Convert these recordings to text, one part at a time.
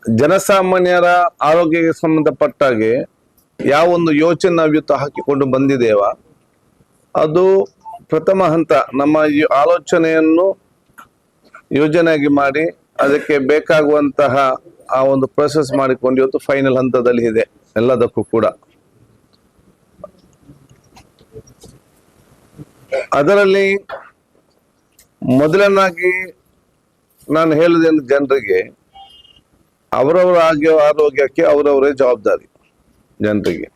ಜನಸಾಮಾನ್ಯರ ಆರೋಗ್ಯಕ್ಕೆ ಸಂಬಂಧಪಟ್ಟಾಗೆ ಯಾವ ಒಂದು ಯೋಚನೆ ನಾವು ಇವತ್ತು ಹಾಕಿಕೊಂಡು ಬಂದಿದ್ದೇವ ಅದು ಪ್ರಥಮ ಹಂತ. ನಮ್ಮ ಈ ಆಲೋಚನೆಯನ್ನು ಯೋಜನೆಯಾಗಿ ಮಾಡಿ ಅದಕ್ಕೆ ಬೇಕಾಗುವಂತಹ ಆ ಒಂದು ಪ್ರೊಸೆಸ್ ಮಾಡಿಕೊಂಡು ಇವತ್ತು ಫೈನಲ್ ಹಂತದಲ್ಲಿ ಇದೆ ಎಲ್ಲದಕ್ಕೂ ಕೂಡ. ಅದರಲ್ಲಿ ಮೊದಲನಾಗಿ ನಾನು ಹೇಳುವುದೇನು, ಜನರಿಗೆ ಅವರವರ ಆರೋಗ್ಯಕ್ಕೆ ಅವರವರೇ ಜವಾಬ್ದಾರಿ ಜನರಿಗೆ.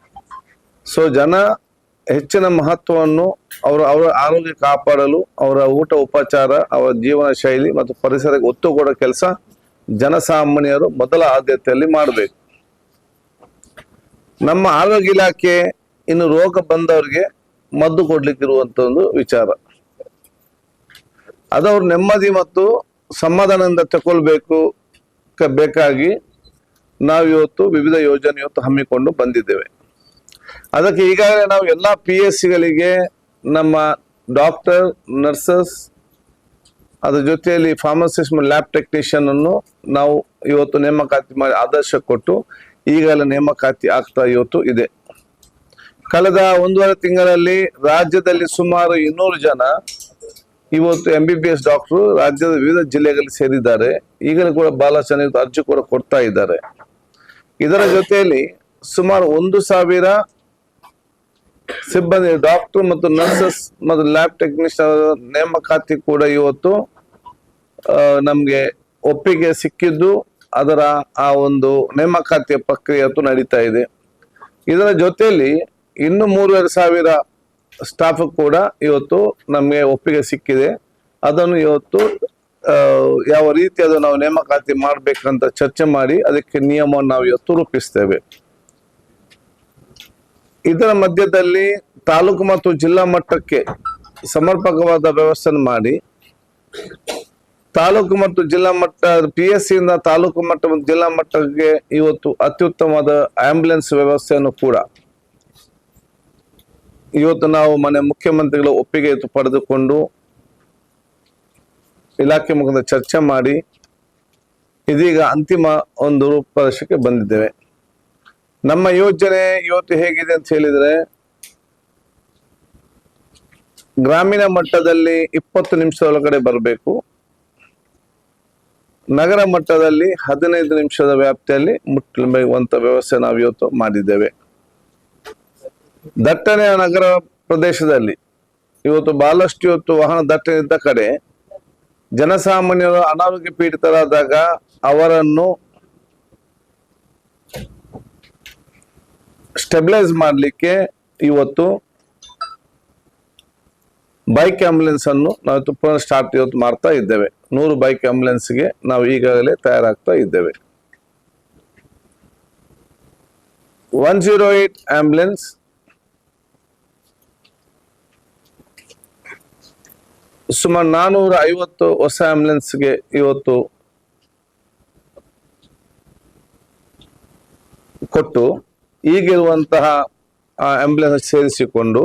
ಸೊ ಜನ ಹೆಚ್ಚಿನ ಮಹತ್ವವನ್ನು ಅವರ ಆರೋಗ್ಯ ಕಾಪಾಡಲು ಅವರ ಊಟ ಉಪಚಾರ, ಅವರ ಜೀವನ ಶೈಲಿ ಮತ್ತು ಪರಿಸರಕ್ಕೆ ಒತ್ತು ಕೊಡೋ ಕೆಲಸ ಜನಸಾಮಾನ್ಯರು ಮೊದಲ ಆದ್ಯತೆಯಲ್ಲಿ ಮಾಡಬೇಕು. ನಮ್ಮ ಆರೋಗ್ಯ ಇಲಾಖೆ ಇನ್ನು ರೋಗ ಬಂದವರಿಗೆ ಮದ್ದು ಕೊಡ್ಲಿಕ್ಕಿರುವಂತ ಒಂದು ವಿಚಾರ, ಅದವ್ರು ನೆಮ್ಮದಿ ಮತ್ತು ಸಮಾಧಾನದಿಂದ ತಗೊಳ್ಬೇಕು ಬೇಕಾಗಿ ನಾವು ಇವತ್ತು ವಿವಿಧ ಯೋಜನೆ ಇವತ್ತು ಹಮ್ಮಿಕೊಂಡು ಬಂದಿದ್ದೇವೆ. ಅದಕ್ಕೆ ಈಗಾಗಲೇ ನಾವು ಎಲ್ಲ PSCಗಳಿಗೆ ನಮ್ಮ ಡಾಕ್ಟರ್, ನರ್ಸಸ್, ಅದ್ರ ಜೊತೆಯಲ್ಲಿ ಫಾರ್ಮಸಿಸ್ಟ್ ಮತ್ತು ಲ್ಯಾಬ್ ಟೆಕ್ನಿಷಿಯನ್ ಅನ್ನು ನಾವು ಇವತ್ತು ನೇಮಕಾತಿ ಮಾಡಿ ಆದರ್ಶ ಕೊಟ್ಟು ಈಗಾಗಲೇ ನೇಮಕಾತಿ ಆಗ್ತಾ ಇವತ್ತು ಇದೆ. ಕಳೆದ 1.5 ತಿಂಗಳಲ್ಲಿ ರಾಜ್ಯದಲ್ಲಿ ಸುಮಾರು 200 ಜನ ಇವತ್ತು MBBS ಡಾಕ್ಟರು ರಾಜ್ಯದ ವಿವಿಧ ಜಿಲ್ಲೆಗಳಲ್ಲಿ ಸೇರಿದ್ದಾರೆ. ಈಗಲೂ ಕೂಡ ಬಹಳಷ್ಟು ಜನ ಅರ್ಜಿ ಕೂಡ ಕೊಡ್ತಾ ಇದ್ದಾರೆ. ಇದರ ಜೊತೆಯಲ್ಲಿ ಸುಮಾರು 1,000 ಸಿಬ್ಬಂದಿ ಡಾಕ್ಟರ್ ಮತ್ತು ನರ್ಸಸ್ ಮತ್ತು ಲ್ಯಾಬ್ ಟೆಕ್ನಿಷಿಯನ್ ನೇಮಕಾತಿ ಕೂಡ ಇವತ್ತು ನಮ್ಗೆ ಒಪ್ಪಿಗೆ ಸಿಕ್ಕಿದ್ದು ಅದರ ಆ ಒಂದು ನೇಮಕಾತಿಯ ಪ್ರಕ್ರಿಯೆ ನಡೀತಾ ಇದೆ. ಇದರ ಜೊತೆಯಲ್ಲಿ ಇನ್ನು 3,500 ಸ್ಟಾಫ್ ಕೂಡ ಇವತ್ತು ನಮಗೆ ಒಪ್ಪಿಗೆ ಸಿಕ್ಕಿದೆ. ಅದನ್ನು ಇವತ್ತು ಯಾವ ರೀತಿ ಅದು ನಾವು ನೇಮಕಾತಿ ಮಾಡ್ಬೇಕಂತ ಚರ್ಚೆ ಮಾಡಿ ಅದಕ್ಕೆ ನಿಯಮವನ್ನು ನಾವು ಇವತ್ತು ರೂಪಿಸ್ತೇವೆ. ಇದರ ಮಧ್ಯದಲ್ಲಿ ತಾಲೂಕು ಮತ್ತು ಜಿಲ್ಲಾ ಮಟ್ಟಕ್ಕೆ ಸಮರ್ಪಕವಾದ ವ್ಯವಸ್ಥೆ ಮಾಡಿ ತಾಲೂಕು ಮತ್ತು ಜಿಲ್ಲಾ ಮಟ್ಟ PSC ಇಂದ ತಾಲೂಕು ಮಟ್ಟ ಮತ್ತು ಜಿಲ್ಲಾ ಮಟ್ಟಕ್ಕೆ ಇವತ್ತು ಅತ್ಯುತ್ತಮವಾದ ಆಂಬ್ಯುಲೆನ್ಸ್ ವ್ಯವಸ್ಥೆಯನ್ನು ಕೂಡ ಇವತ್ತು ನಾವು ಮುಖ್ಯಮಂತ್ರಿಗಳ ಒಪ್ಪಿಗೆ ಪಡೆದುಕೊಂಡು ಇಲಾಖೆ ಮುಖಾಂತರ ಚರ್ಚೆ ಮಾಡಿ ಇದೀಗ ಅಂತಿಮ ಒಂದು ರೂಪರೇಷಕ್ಕೆ ಬಂದಿದ್ದೇವೆ. ನಮ್ಮ ಯೋಜನೆ ಇವತ್ತು ಹೇಗಿದೆ ಅಂತ ಹೇಳಿದ್ರೆ, ಗ್ರಾಮೀಣ ಮಟ್ಟದಲ್ಲಿ 20 ನಿಮಿಷದೊಳಗಡೆ ಬರಬೇಕು, ನಗರ ಮಟ್ಟದಲ್ಲಿ 15 ನಿಮಿಷದ ವ್ಯಾಪ್ತಿಯಲ್ಲಿ ಮುಟ್ಟುವಂತ ವ್ಯವಸ್ಥೆ ನಾವು ಇವತ್ತು ಮಾಡಿದ್ದೇವೆ. ದಟ್ಟಣೆಯ ನಗರ ಪ್ರದೇಶದಲ್ಲಿ ಇವತ್ತು ಬಹಳಷ್ಟು ಇವತ್ತು ವಾಹನ ದಟ್ಟಣೆ ಇದ್ದ ಕಡೆ ಜನಸಾಮಾನ್ಯರು ಅನಾರೋಗ್ಯ ಪೀಡಿತರಾದಾಗ ಅವರನ್ನು ಸ್ಟೆಬಿಲೈಸ್ ಮಾಡಲಿಕ್ಕೆ ಇವತ್ತು ಬೈಕ್ ಆಂಬ್ಯುಲೆನ್ಸ್ ಅನ್ನು ನಾವು ಪುನಃ ಸ್ಟಾರ್ಟ್ ಇವತ್ತು ಮಾಡ್ತಾ ಇದ್ದೇವೆ. 100 ಬೈಕ್ ಆಂಬ್ಯುಲೆನ್ಸ್ಗೆ ನಾವು ಈಗಾಗಲೇ ತಯಾರಾಗ್ತಾ ಇದ್ದೇವೆ. 108 ಆಂಬ್ಯುಲೆನ್ಸ್, ಸುಮಾರು 450 ಹೊಸ ಆಂಬ್ಯುಲೆನ್ಸ್ಗೆ ಇವತ್ತು ಕೊಟ್ಟು ಈಗಿರುವಂತಹ ಆಂಬ್ಯುಲೆನ್ಸ್ ಸೇರಿಸಿಕೊಂಡು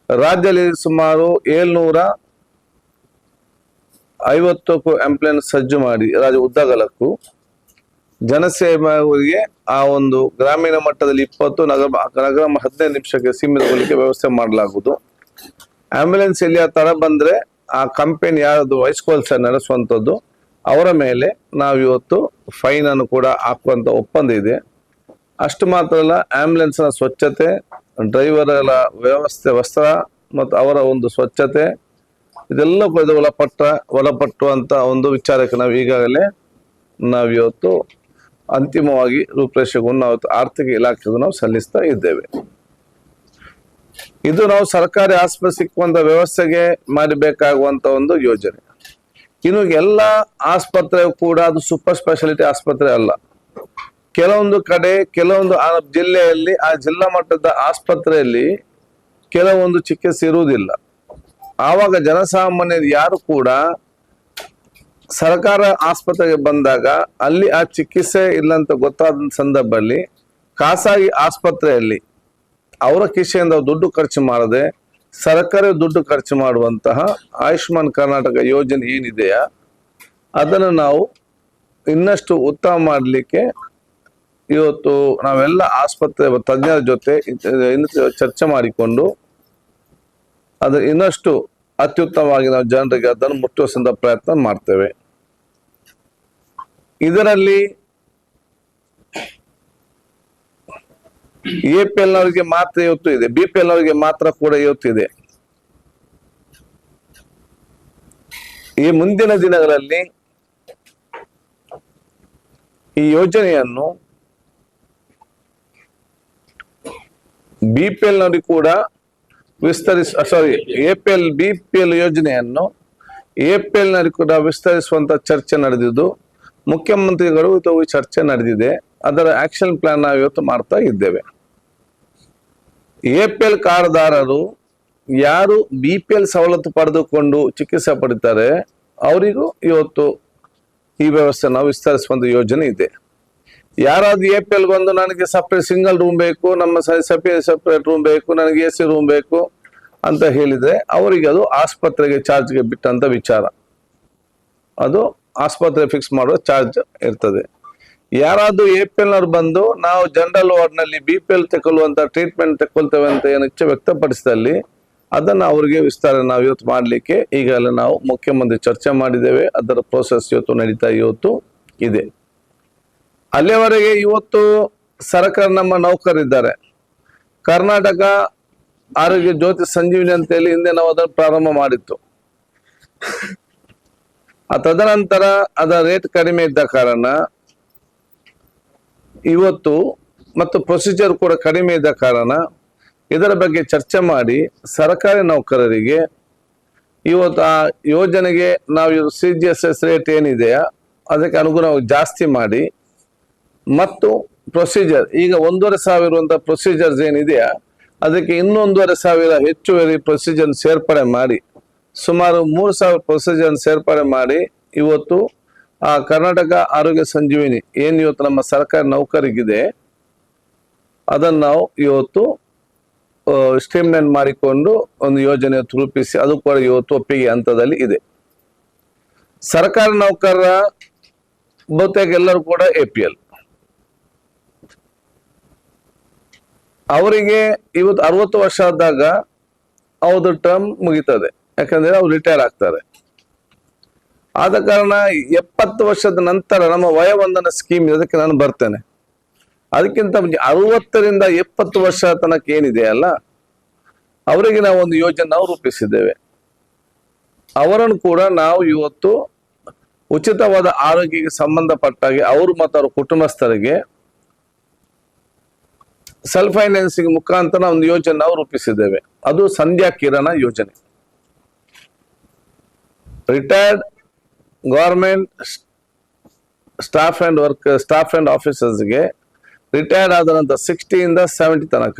ರಾಜ್ಯದಲ್ಲಿ ಸುಮಾರು 750 ಆಂಬ್ಯುಲೆನ್ಸ್ ಸಜ್ಜು ಮಾಡಿ ರಾಜ್ಯ ಉದ್ದಗಲಕ್ಕೂ ಜನಸೇವೆಗೆ ಆ ಒಂದು ಗ್ರಾಮೀಣ ಮಟ್ಟದಲ್ಲಿ 20, ನಗರ 15 ನಿಮಿಷಕ್ಕೆ ಸೀಮಿತಗೊಳಿಕೆ ವ್ಯವಸ್ಥೆ ಮಾಡಲಾಗುವುದು. ಆಂಬ್ಯುಲೆನ್ಸ್ ಎಲ್ಲಿ ಆ ತರ ಬಂದ್ರೆ ಆ ಕಂಪನಿ ಯಾರದು ವಹಿಸ್ಕೊಳ್ಸ ನಡೆಸುವಂಥದ್ದು ಅವರ ಮೇಲೆ ನಾವು ಇವತ್ತು ಫೈನ್ ಅನ್ನು ಕೂಡ ಹಾಕುವಂತ ಒಪ್ಪಂದ ಇದೆ. ಅಷ್ಟು ಮಾತ್ರ ಅಲ್ಲ, ಆಂಬ್ಯುಲೆನ್ಸ್ ನ ಸ್ವಚ್ಛತೆ, ಡ್ರೈವರ್ಗಳ ವ್ಯವಸ್ಥೆ, ವಸ್ತ್ರ ಮತ್ತು ಅವರ ಒಂದು ಸ್ವಚ್ಛತೆ ಇದೆಲ್ಲ ಒಳಪಟ್ಟುವಂತ ಒಂದು ವಿಚಾರಕ್ಕೆ ನಾವು ಈಗಾಗಲೇ ನಾವಿವತ್ತು ಅಂತಿಮವಾಗಿ ರೂಪರೇಷೆಗಳನ್ನು ನಾವು ಆರ್ಥಿಕ ಇಲಾಖೆಗೂ ನಾವು ಸಲ್ಲಿಸ್ತಾ ಇದ್ದೇವೆ. ಇದು ನಾವು ಸರ್ಕಾರಿ ಆಸ್ಪತ್ರೆ ಸಿಕ್ಕುವಂತ ವ್ಯವಸ್ಥೆಗೆ ಮಾಡಬೇಕಾಗುವಂತ ಒಂದು ಯೋಜನೆ. ಇನ್ನು ಎಲ್ಲ ಆಸ್ಪತ್ರೆ ಕೂಡ ಅದು ಸೂಪರ್ ಸ್ಪೆಷಾಲಿಟಿ ಆಸ್ಪತ್ರೆ ಅಲ್ಲ. ಕೆಲವೊಂದು ಕಡೆ ಕೆಲವೊಂದು ಜಿಲ್ಲೆಯಲ್ಲಿ ಆ ಜಿಲ್ಲಾ ಮಟ್ಟದ ಆಸ್ಪತ್ರೆಯಲ್ಲಿ ಕೆಲವೊಂದು ಚಿಕಿತ್ಸೆ ಇರುವುದಿಲ್ಲ. ಆವಾಗ ಜನಸಾಮಾನ್ಯರು ಯಾರು ಕೂಡ ಸರ್ಕಾರ ಆಸ್ಪತ್ರೆಗೆ ಬಂದಾಗ ಅಲ್ಲಿ ಆ ಚಿಕಿತ್ಸೆ ಇಲ್ಲ ಅಂತ ಗೊತ್ತಾದ ಸಂದರ್ಭದಲ್ಲಿ ಖಾಸಗಿ ಆಸ್ಪತ್ರೆಯಲ್ಲಿ ಅವರ ಕಿಸೆಯಿಂದ ದುಡ್ಡು ಖರ್ಚು ಮಾಡದೆ ಸರ್ಕಾರ ದುಡ್ಡು ಖರ್ಚು ಮಾಡುವಂತಹ ಆಯುಷ್ಮಾನ್ ಕರ್ನಾಟಕ ಯೋಜನೆ ಏನಿದೆಯಾ ಅದನ್ನು ನಾವು ಇನ್ನಷ್ಟು ಉತ್ತಮ ಮಾಡಲಿಕ್ಕೆ ಇವತ್ತು ನಾವೆಲ್ಲ ಆಸ್ಪತ್ರೆ ತಜ್ಞರ ಜೊತೆ ಚರ್ಚೆ ಮಾಡಿಕೊಂಡು ಅದು ಇನ್ನಷ್ಟು ಅತ್ಯುತ್ತಮವಾಗಿ ನಾವು ಜನರಿಗೆ ಅದನ್ನು ಮುಟ್ಟಿಸುವಂತ ಪ್ರಯತ್ನ ಮಾಡ್ತೇವೆ. ಇದರಲ್ಲಿ APL ನವರಿಗೆ ಮಾತ್ರ ಇವತ್ತು ಇದೆ, BPL ನವರಿಗೆ ಮಾತ್ರ ಕೂಡ ಇವತ್ತಿದೆ. ಈ ಮುಂದಿನ ದಿನಗಳಲ್ಲಿ ಈ ಯೋಜನೆಯನ್ನು BPL ನವರಿಗೆ ಕೂಡ BPL ಯೋಜನೆಯನ್ನು APL ನವರಿಗೆ ಕೂಡ ವಿಸ್ತರಿಸುವಂತ ಚರ್ಚೆ ನಡೆದಿದ್ದು, ಮುಖ್ಯಮಂತ್ರಿಗಳು ಈ ಚರ್ಚೆ ನಡೆದಿದೆ. ಅದರ ಆಕ್ಷನ್ ಪ್ಲಾನ್ ನಾವು ಇವತ್ತು ಮಾಡ್ತಾ ಇದ್ದೇವೆ. APL ಕಾರ್ಡ್ದಾರರು ಯಾರು BPL ಸವಲತ್ತು ಪಡೆದುಕೊಂಡು ಚಿಕಿತ್ಸೆ ಪಡಿತಾರೆ ಅವರಿಗೂ ಇವತ್ತು ಈ ವ್ಯವಸ್ಥೆ ನಾವು ವಿಸ್ತರಿಸುವಂತ ಯೋಜನೆ ಇದೆ. ಯಾರಾದ್ರೂ APL ಬಂದು ನನಗೆ ಸಪ್ರೇಟ್ ಸಿಂಗಲ್ ರೂಮ್ ಬೇಕು, ನಮ್ಮ ಸಪ್ರೇಟ್ ರೂಮ್ ಬೇಕು, ನನಗೆ AC ರೂಮ್ ಬೇಕು ಅಂತ ಹೇಳಿದ್ರೆ ಅವರಿಗೆ ಅದು ಆಸ್ಪತ್ರೆಗೆ ಚಾರ್ಜ್ಗೆ ಬಿಟ್ಟಂತ ವಿಚಾರ. ಅದು ಆಸ್ಪತ್ರೆ ಫಿಕ್ಸ್ ಮಾಡುವ ಚಾರ್ಜ್ ಇರ್ತದೆ. ಯಾರಾದ್ರೂ APL ನವರು ಬಂದು ನಾವು ಜನರಲ್ ವಾರ್ಡ್ ನಲ್ಲಿ BPL ತಗೊಳ್ಳುವಂತ ಟ್ರೀಟ್ಮೆಂಟ್ ತಗೊಳ್ತೇವೆ ಅಂತ ಏನು ಇಚ್ಛೆ ವ್ಯಕ್ತಪಡಿಸಿದಲ್ಲಿ ಅದನ್ನ ಅವರಿಗೆ ವಿಸ್ತಾರ ನಾವು ಇವತ್ತು ಮಾಡ್ಲಿಕ್ಕೆ ಈಗಲೇ ನಾವು ಮುಖ್ಯಮಂತ್ರಿ ಚರ್ಚೆ ಮಾಡಿದ್ದೇವೆ. ಅದರ ಪ್ರೋಸೆಸ್ ಇವತ್ತು ನಡೀತಾ ಇದೆ. ಅಲ್ಲಿಯವರೆಗೆ ಇವತ್ತು ಸರ್ಕಾರ ನಮ್ಮ ನೌಕರಿದ್ದಾರೆ. ಕರ್ನಾಟಕ ಆರೋಗ್ಯ ಜ್ಯೋತಿ ಸಂಜೀವಿನಿ ಅಂತ ಹೇಳಿ ಹಿಂದೆ ನಾವು ಅದನ್ನು ಪ್ರಾರಂಭ ಮಾಡಿತ್ತು. ತದನಂತರ ಅದರ ರೇಟ್ ಕಡಿಮೆ ಇದ್ದ ಕಾರಣ ಇವತ್ತು ಮತ್ತು ಪ್ರೊಸೀಜರ್ ಕೂಡ ಕಡಿಮೆ ಇದ್ದ ಕಾರಣ ಇದರ ಬಗ್ಗೆ ಚರ್ಚೆ ಮಾಡಿ ಸರ್ಕಾರಿ ನೌಕರರಿಗೆ ಇವತ್ತು ಆ ಯೋಜನೆಗೆ ನಾವು CGSS ರೇಟ್ ಏನಿದೆಯಾ ಅದಕ್ಕೆ ಅನುಗುಣವಾಗಿ ಜಾಸ್ತಿ ಮಾಡಿ ಮತ್ತು ಪ್ರೊಸೀಜರ್ ಈಗ 1,500 ಇರುವಂತ ಪ್ರೊಸೀಜರ್ಸ್ ಏನಿದೆಯಾ ಅದಕ್ಕೆ ಇನ್ನೂ 1,500 ಹೆಚ್ಚುವರಿ ಪ್ರೊಸೀಜರ್ ಸೇರ್ಪಡೆ ಮಾಡಿ ಸುಮಾರು 3,000 ಪ್ರೊಸೀಜರ್ ಸೇರ್ಪಡೆ ಮಾಡಿ ಇವತ್ತು ಆ ಕರ್ನಾಟಕ ಆರೋಗ್ಯ ಸಂಜೀವಿನಿ ಏನ್ ಇವತ್ತು ನಮ್ಮ ಸರ್ಕಾರಿ ನೌಕರಿಗಿದೆ ಅದನ್ನು ನಾವು ಇವತ್ತು ಸ್ಟ್ರೀಮ್ಲೈನ್ ಮಾಡಿಕೊಂಡು ಒಂದು ಯೋಜನೆ ರೂಪಿಸಿ ಅದು ಕೂಡ ಇವತ್ತು ಒಪ್ಪಿಗೆ ಹಂತದಲ್ಲಿ ಇದೆ. ಸರ್ಕಾರಿ ನೌಕರರ ಬಹುತೇಕ ಎಲ್ಲರೂ ಕೂಡ APL. ಅವರಿಗೆ ಇವತ್ತು 60 ವರ್ಷ ಆದಾಗ ಅವ್ರದ್ದು ಟರ್ಮ್ ಮುಗಿತದೆ, ಯಾಕಂದ್ರೆ ಅವ್ರು ರಿಟೈರ್ ಆಗ್ತಾರೆ. ಆದ ಕಾರಣ 70 ವರ್ಷದ ನಂತರ ನಮ್ಮ ವಯೋವಂದನ ಸ್ಕೀಮ್ ಅದಕ್ಕೆ ನಾನು ಬರ್ತೇನೆ. ಅದಕ್ಕಿಂತ 60ರಿಂದ 70 ವರ್ಷ ತನಕ ಏನಿದೆ ಅಲ್ಲ ಅವರಿಗೆ ನಾವು ಒಂದು ಯೋಜನೆ ನಾವು ರೂಪಿಸಿದ್ದೇವೆ. ಅವರನ್ನು ಕೂಡ ನಾವು ಇವತ್ತು ಉಚಿತವಾದ ಆರೋಗ್ಯಕ್ಕೆ ಸಂಬಂಧಪಟ್ಟಾಗೆ ಅವರು ಮತ್ತು ಅವರ ಕುಟುಂಬಸ್ಥರಿಗೆ ಸೆಲ್ಫ್ ಫೈನಾನ್ಸಿಂಗ್ ಮುಖಾಂತರ ಒಂದು ಯೋಜನೆ ನಾವು ರೂಪಿಸಿದ್ದೇವೆ. ಅದು ಸಂಧ್ಯಾ ಕಿರಣ ಯೋಜನೆ. ರಿಟೈರ್ಡ್ ಗವರ್ಮೆಂಟ್ ಸ್ಟಾಫ್ ಅಂಡ್ ಆಫೀಸರ್ಸ್ಗೆ ರಿಟೈರ್ಡ್ ಆದ ನಂತರ 60 ಇಂದ 70 ತನಕ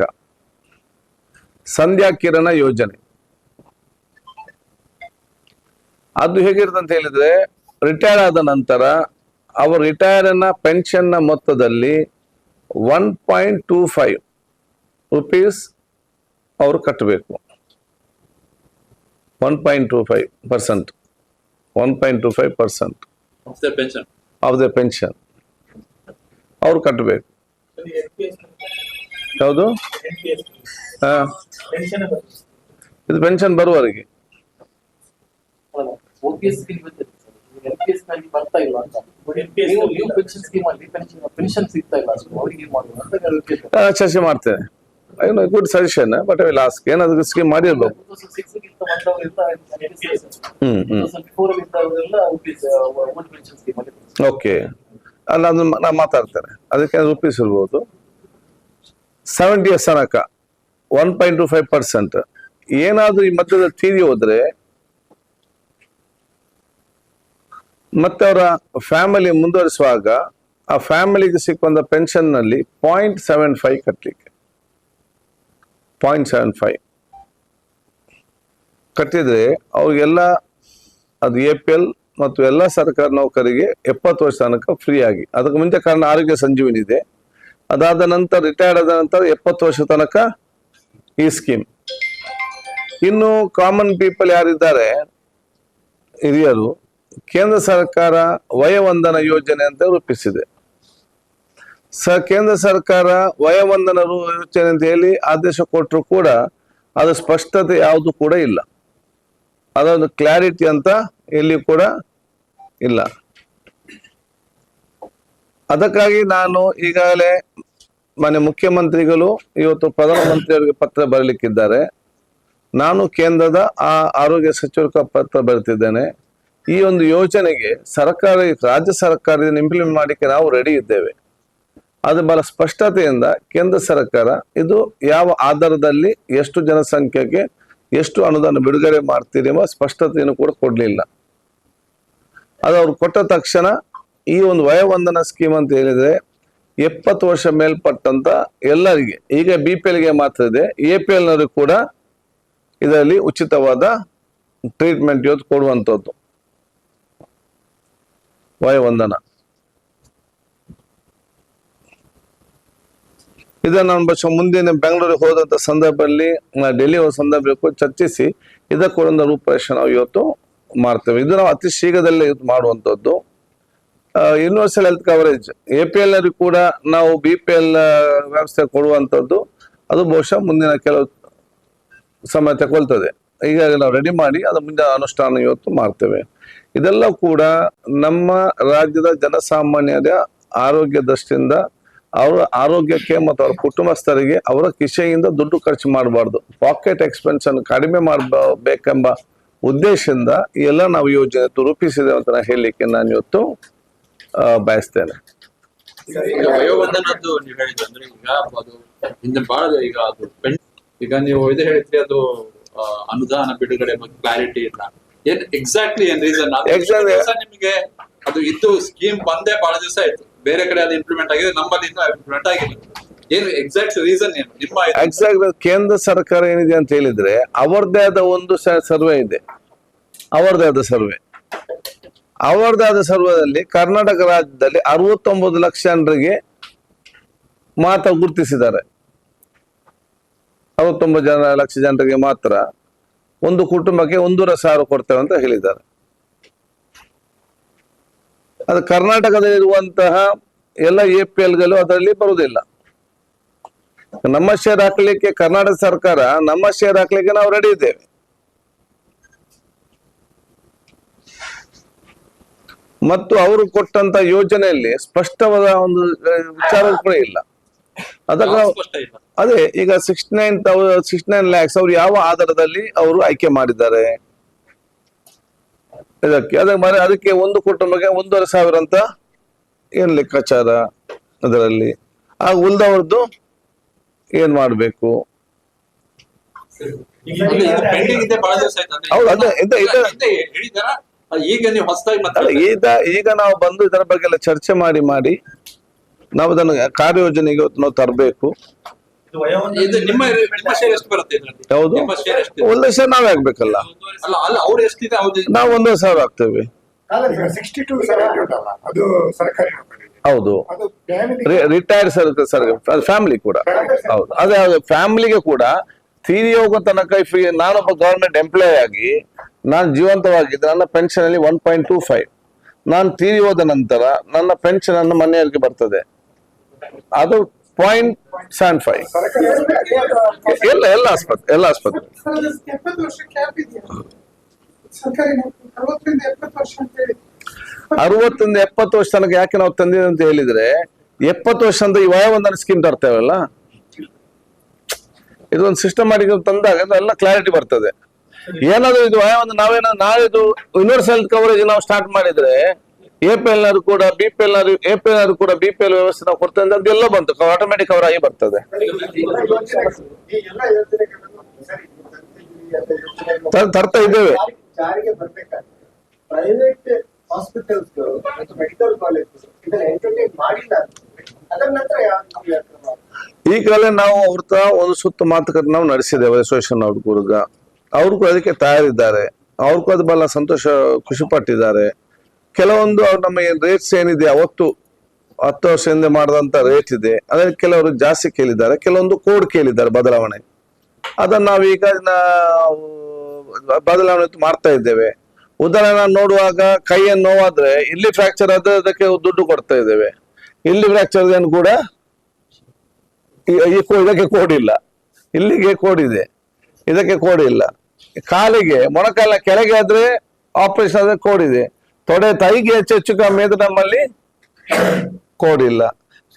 ಸಂಧ್ಯಾ ಕಿರಣ ಯೋಜನೆ. ಅದು ಹೇಗಿರುತ್ತೆ ಅಂತ ಹೇಳಿದ್ರೆ ರಿಟೈರ್ ಆದ ನಂತರ ಅವರು ರಿಟೈರ್ ಪೆನ್ಷನ್ ನ ಮೊತ್ತದಲ್ಲಿ 1.25 ರೂಪೀಸ್ ಅವರು ಕಟ್ಟಬೇಕು. 1.25% 1.25% ಆಫ್ ದ ಪೆನ್ಷನ್ ಅವ್ರು ಕಟ್ಟಬೇಕು. ಯಾವುದು ಇದು ಪೆನ್ಷನ್ ಬರುವವರೆಗೆ ಚರ್ಚೆ ಮಾಡ್ತೇನೆ. Good suggestion, but I will ask ಏನಾದ್ರು ಸ್ಕೀಮ್ ಮಾಡಿರ್ಬೇಕು. ಓಕೆ, ಅಲ್ಲ ಅದು ನಾ ಮಾತಾಡ್ತೇನೆ. ಅದಕ್ಕೆ ರೂಪಿಸಿರ್ಬೋದು 70 years ತನಕ 1.25%. ಏನಾದ್ರೂ ಈ ಮಧ್ಯದಲ್ಲಿ ತೀರಿ ಹೋದ್ರೆ ಮತ್ತೆ ಅವರ ಫ್ಯಾಮಿಲಿ ಮುಂದುವರಿಸುವಾಗ ಆ ಫ್ಯಾಮಿಲಿಗೆ ಸಿಕ್ಕುವಂತ ಪೆನ್ಷನ್ ನಲ್ಲಿ 0.75 ಕಟ್ಟಲಿಕ್ಕೆ 0.75 ಕಟ್ಟಿದ್ರೆ ಅವ್ರಿಗೆಲ್ಲ ಅದು APL ಮತ್ತು ಎಲ್ಲ ಸರ್ಕಾರಿ ನೌಕರಿಗೆ 70 ವರ್ಷ ತನಕ ಫ್ರೀ ಆಗಿ. ಅದಕ್ಕೆ ಮುಂಚೆ ಕಾರಣ ಆರೋಗ್ಯ ಸಂಜೀವಿನಿ ಇದೆ. ಅದಾದ ನಂತರ ರಿಟೈರ್ಡ್ ಆದ ನಂತರ 70 ವರ್ಷ ತನಕ ಈ ಸ್ಕೀಮ್. ಇನ್ನು ಕಾಮನ್ ಪೀಪಲ್ ಯಾರಿದ್ದಾರೆ ಹಿರಿಯರು ಕೇಂದ್ರ ಸರ್ಕಾರ ವಯೋವಂದನ ಯೋಜನೆ ಅಂತ ರೂಪಿಸಿದೆ. ಕೇಂದ್ರ ಸರ್ಕಾರ ವಯೋವಂದನ ಯೋಜನೆ ಅಂತ ಹೇಳಿ ಆದೇಶ ಕೊಟ್ಟರು ಕೂಡ ಅದು ಸ್ಪಷ್ಟತೆ ಯಾವುದು ಕೂಡ ಇಲ್ಲ, ಅದೊಂದು ಕ್ಲಾರಿಟಿ ಅಂತ ಎಲ್ಲಿ ಕೂಡ ಇಲ್ಲ. ಅದಕ್ಕಾಗಿ ನಾನು ಈಗಾಗಲೇ ಮಾನ್ಯ ಮುಖ್ಯಮಂತ್ರಿಗಳು ಇವತ್ತು ಪ್ರಧಾನಮಂತ್ರಿಯವರಿಗೆ ಪತ್ರ ಬರಲಿಕ್ಕಿದ್ದಾರೆ. ನಾನು ಕೇಂದ್ರದ ಆರೋಗ್ಯ ಸಚಿವರಿಗೆ ಪತ್ರ ಬರೆದಿದ್ದೇನೆ. ಈ ಒಂದು ಯೋಜನೆಗೆ ರಾಜ್ಯ ಸರ್ಕಾರ ಇಂಪ್ಲಿಮೆಂಟ್ ಮಾಡಲಿಕ್ಕೆ ನಾವು ರೆಡಿ ಇದ್ದೇವೆ. ಅದು ಬಹಳ ಸ್ಪಷ್ಟತೆಯಿಂದ ಕೇಂದ್ರ ಸರ್ಕಾರ ಇದು ಯಾವ ಆಧಾರದಲ್ಲಿ ಎಷ್ಟು ಜನಸಂಖ್ಯೆಗೆ ಎಷ್ಟು ಅನುದಾನ ಬಿಡುಗಡೆ ಮಾಡ್ತೀರಿ ಎಂಬ ಸ್ಪಷ್ಟತೆಯನ್ನು ಕೂಡ ಕೊಡಲಿಲ್ಲ. ಅದು ಅವ್ರು ಕೊಟ್ಟ ತಕ್ಷಣ ಈ ಒಂದು ವಯೋವಂದನ ಸ್ಕೀಮ್ ಅಂತ ಹೇಳಿದ್ರೆ 70 ವರ್ಷ ಮೇಲ್ಪಟ್ಟಂತ ಎಲ್ಲರಿಗೆ, ಈಗ BPL ಮಾತ್ರ ಇದೆ, APL ನವರಿಗೆ ಕೂಡ ಇದರಲ್ಲಿ ಉಚಿತವಾದ ಟ್ರೀಟ್ಮೆಂಟ್ ಇವತ್ತು ಕೊಡುವಂಥದ್ದು ವಯೋವಂದನ. ಇದನ್ನು ನಾನು ಮುಂದಿನ ಬೆಂಗಳೂರಿಗೆ ಹೋದಂತ ಸಂದರ್ಭದಲ್ಲಿ, ಡೆಲ್ಲಿ ಹೋದ ಸಂದರ್ಭಕ್ಕೂ ಚರ್ಚಿಸಿ ಇದಕ್ಕೊಂದು ರೂಪರೇಷೆ ನಾವು ಇವತ್ತು ಮಾಡ್ತೇವೆ. ಇದು ನಾವು ಅತಿ ಶೀಘ್ರದಲ್ಲೇ ಇವತ್ತು ಮಾಡುವಂಥದ್ದು. ಯೂನಿವರ್ಸಲ್ ಹೆಲ್ತ್ ಕವರೇಜ್ APL ನವರಿಗೆ ಕೂಡ ನಾವು BPL ವ್ಯವಸ್ಥೆ ಕೊಡುವಂಥದ್ದು, ಅದು ಬಹುಶಃ ಮುಂದಿನ ಕೆಲವು ಸಮಯ ತಗೊಳ್ತದೆ. ಈಗಾಗಲೇ ನಾವು ರೆಡಿ ಮಾಡಿ ಅದು ಮುಂದೆ ಅನುಷ್ಠಾನ ಇವತ್ತು ಮಾಡ್ತೇವೆ. ಇದೆಲ್ಲ ಕೂಡ ನಮ್ಮ ರಾಜ್ಯದ ಜನಸಾಮಾನ್ಯರ ಆರೋಗ್ಯ ದೃಷ್ಟಿಯಿಂದ ಅವರ ಆರೋಗ್ಯಕ್ಕೆ ಮತ್ತು ಅವರ ಕುಟುಂಬಸ್ಥರಿಗೆ ಅವರ ಕಿಸೆಯಿಂದ ದುಡ್ಡು ಖರ್ಚು ಮಾಡಬಾರ್ದು, ಪಾಕೆಟ್ ಎಕ್ಸ್ಪೆನ್ಸ್ ಅನ್ನು ಕಡಿಮೆ ಮಾಡಬೇಕೆಂಬ ಉದ್ದೇಶದಿಂದ ಎಲ್ಲ ನಾವು ಯೋಜನೆ ರೂಪಿಸಿದ್ದೇವೆ ಅಂತ ಹೇಳಲಿಕ್ಕೆ ನಾನು ಇವತ್ತು ಬಯಸ್ತೇನೆ. ವಯೋವಂದನದ್ದು ನೀವು ಹೇಳಿದ್ರೆ ಈಗ ಅದು ಹಿಂದೆ ಬಹಳ ಈಗ ನೀವು ಇದು ಹೇಳಿದ್ರಿ, ಅದು ಅನುದಾನ ಬಿಡುಗಡೆ ಮತ್ತು ಕ್ಲಾರಿಟಿ ಇಲ್ಲ. ಏನ್ ಎಕ್ಸಾಕ್ಟ್ಲಿ ಏನ್ ರೀಸನ್? ನಿಮಗೆ ಅದು ಇದ್ದು ಸ್ಕೀಮ್ ಬಂದೇ ಬಹಳ ದಿವಸ ಆಯ್ತು, ಬೇರೆ ಕಡೆ ಅದು ಇಂಪ್ಲಿಮೆಂಟ್ ಆಗಿದೆ, ನಮ್ಮಲ್ಲಿ ಇನ್ನೂ ಇಂಪ್ಲಿಮೆಂಟ್ ಆಗಿಲ್ಲ. ಏನು ಎಕ್ಸಾಕ್ಟ್ ರೀಸನ್ ಏನು ನಿಮ್ಮ? ಎಕ್ಸಾಕ್ಟ್ ಕೇಂದ್ರ ಸರ್ಕಾರ ಏನಿದೆ ಅಂತ ಹೇಳಿದ್ರೆ ಅವರದೇ ಆದ ಒಂದು ಸರ್ವೆ ಇದೆ, ಅವರದೇ ಆದ ಸರ್ವೆದಲ್ಲಿ ಕರ್ನಾಟಕ ರಾಜ್ಯದಲ್ಲಿ 69 ಲಕ್ಷ ಜನರಿಗೆ ಮಾತ್ರ ಗುರುತಿಸಿದ್ದಾರೆ. 69 ಲಕ್ಷ ಜನರಿಗೆ ಮಾತ್ರ ಒಂದು ಕುಟುಂಬಕ್ಕೆ 1,500 ಕೊಡ್ತೇವೆ ಅಂತ ಹೇಳಿದ್ದಾರೆ. ಅದು ಕರ್ನಾಟಕದಲ್ಲಿರುವಂತಹ ಎಲ್ಲ APLಗಳು ಅದರಲ್ಲಿ ಬರುವುದಿಲ್ಲ. ನಮ್ಮ ಶೇರ್ ಹಾಕ್ಲಿಕ್ಕೆ ಕರ್ನಾಟಕ ಸರ್ಕಾರ ನಮ್ಮ ಶೇರ್ ಹಾಕ್ಲಿಕ್ಕೆ ನಾವು ರೆಡಿ ಇದ್ದೇವೆ. ಮತ್ತು ಅವರು ಕೊಟ್ಟಂತ ಯೋಜನೆಯಲ್ಲಿ ಸ್ಪಷ್ಟವಾದ ಒಂದು ವಿಚಾರ ಕೂಡ ಇಲ್ಲ. ಅದಕ್ಕೆ ಅದೇ ಈಗ 69 ಲ್ಯಾಕ್ಸ್ ಅವರು ಯಾವ ಆಧಾರದಲ್ಲಿ ಅವರು ಆಯ್ಕೆ ಮಾಡಿದ್ದಾರೆ ಅದಕ್ಕೆ ಒಂದು ಕುಟುಂಬಕ್ಕೆ 1,500 ಅಂತ ಏನ್ ಲೆಕ್ಕಾಚಾರ ಅದರಲ್ಲಿ? ಆ ಉಳ್ದವ್ರದ್ದು ಏನ್ ಮಾಡ್ಬೇಕು? ಈಗ ನಾವು ಬಂದು ಇದರ ಬಗ್ಗೆ ಎಲ್ಲ ಚರ್ಚೆ ಮಾಡಿ ನಾವು ಅದನ್ನು ಕಾರ್ಯಯೋಜನೆಗೆ ನಾವು ತರಬೇಕು. ಯಾವುದು 1,00,000 ನಾವೇ ಆಗ್ಬೇಕಲ್ಲ, ನಾವು 1,500 ಆಗ್ತೇವೆ. ಹೌದು, ರಿಟೈರ್ಡ್ ಫ್ಯಾಮಿಲಿ ಕೂಡ ಹೌದು. ಅದೇ ಫ್ಯಾಮಿಲಿಗೆ ಕೂಡ ತೀರಿ ಹೋಗೋ ತನಕ ನಾನೊಬ್ಬ ಗವರ್ಮೆಂಟ್ ಎಂಪ್ಲಾಯ್ ಆಗಿ ನಾನು ಜೀವಂತವಾಗಿದ್ದೆ, ನನ್ನ ಪೆನ್ಷನ್ ಅಲ್ಲಿ 1.25, ನಾನು ತೀರಿ ಹೋದ ನಂತರ ನನ್ನ ಪೆನ್ಷನ್ ಅನ್ನು ಮನೆಯವರಿಗೆ ಬರ್ತದೆ, ಅದು 0.75. ಎಲ್ಲ ಆಸ್ಪತ್ರೆ 60-70 ವರ್ಷ ತನಕ ಯಾಕೆ ನಾವು ತಂದಿದೆ ಅಂತ ಹೇಳಿದ್ರೆ 70 ವರ್ಷ ಅಂತ ಈ ವಯೋವಂದನ ಸ್ಕೀಮ್ ತರ್ತೇವಲ್ಲ, ಇದೊಂದು ಸಿಸ್ಟಮ್ಯಾಟಿಕ್ ತಂದಾಗ ಎಲ್ಲ ಕ್ಲಾರಿಟಿ ಬರ್ತದೆ. ಏನಾದ್ರು ಇದು ವಯೋವಂದನ ನಾವೇನಾದ್ರು ನಾಳಿದ್ದು ಯೂನಿವರ್ಸಲ್ ಕವರೇಜ್ ನಾವು ಸ್ಟಾರ್ಟ್ ಮಾಡಿದ್ರೆ APL ನವರು ಕೂಡ APL ಕೂಡ BPL ವ್ಯವಸ್ಥೆ ನಾವು ಕೊಡ್ತೇವೆ ಅಂದ್ರೆ ಅದೆಲ್ಲ ಬಂತು ಆಟೋಮೆಟಿಕ್ ಕವರ್ ಆಗಿ ಬರ್ತದೆ. ತರ್ತಾ ಇದ್ದೇವೆ. ಪ್ರೈವೇಟ್ ಹಾಸ್ಪಿಟಲ್ಸ್ ಮತ್ತು ಮೆಡಿಕಲ್ ಕಾಲೇಜಸ್ ಇದನ್ನ ಎಂಟರ್ಟೈನ್ ಮಾಡಿಲ್ಲ. ಅದರ ನಂತರ ಈಗಲೇ ನಾವು ಅವ್ರ ಒಂದು ಸುತ್ತ ಮಾತುಕತೆ ನಾವು ನಡೆಸಿದ್ದೇವೆ ಅಸೋಸಿಯೇಷನ್ ಅವ್ರಿಗೂ ಅದಕ್ಕೆ ತಯಾರಿದ್ದಾರೆ. ಅವ್ರಿಗೂ ಅದು ಬಹಳ ಖುಷಿ ಪಟ್ಟಿದ್ದಾರೆ. ಕೆಲವೊಂದು ಅವ್ರು ನಮ್ಮ ರೇಟ್ಸ್ ಏನಿದೆ ಅವತ್ತು 10 ವರ್ಷದಿಂದ ಮಾಡಿದಂತ ರೇಟ್ ಇದೆ, ಅದಕ್ಕೆ ಕೆಲವರು ಜಾಸ್ತಿ ಕೇಳಿದ್ದಾರೆ, ಕೆಲವೊಂದು ಕೋಡ್ ಕೇಳಿದ್ದಾರೆ ಬದಲಾವಣೆ. ಅದನ್ನ ನಾವೀಗ ಬದಲಾವಣೆ ಮಾಡ್ತಾ ಇದ್ದೇವೆ. ಉದಾಹರಣೆ ನೋಡುವಾಗ ಕೈಯನ್ನು ನೋವಾದ್ರೆ ಇಲ್ಲಿ ಫ್ರಾಕ್ಚರ್ ಆದ್ರೆ ಅದಕ್ಕೆ ದುಡ್ಡು ಕೊಡ್ತಾ ಇದ್ದೇವೆ, ಇಲ್ಲಿ ಫ್ರಾಕ್ಚರ್ ಏನು ಕೂಡ ಇದಕ್ಕೆ ಕೋಡ್ ಇಲ್ಲ, ಇಲ್ಲಿಗೆ ಕೋಡ್ ಇದೆ, ಇದಕ್ಕೆ ಕೋಡ್ ಇಲ್ಲ. ಕಾಲಿಗೆ ಮೊಣಕಾಲ ಕೆಳಗೆ ಆದ್ರೆ ಆಪರೇಷನ್ ಆದ್ರೆ ಕೋಡ್ ಇದೆ, ತೊಡೆ ತೈಗೆ ಹೆಚ್ಚು ಕಮ್ಮಿ ಆದ್ರೆ ನಮ್ಮಲ್ಲಿ ಕೋಡ್ ಇಲ್ಲ.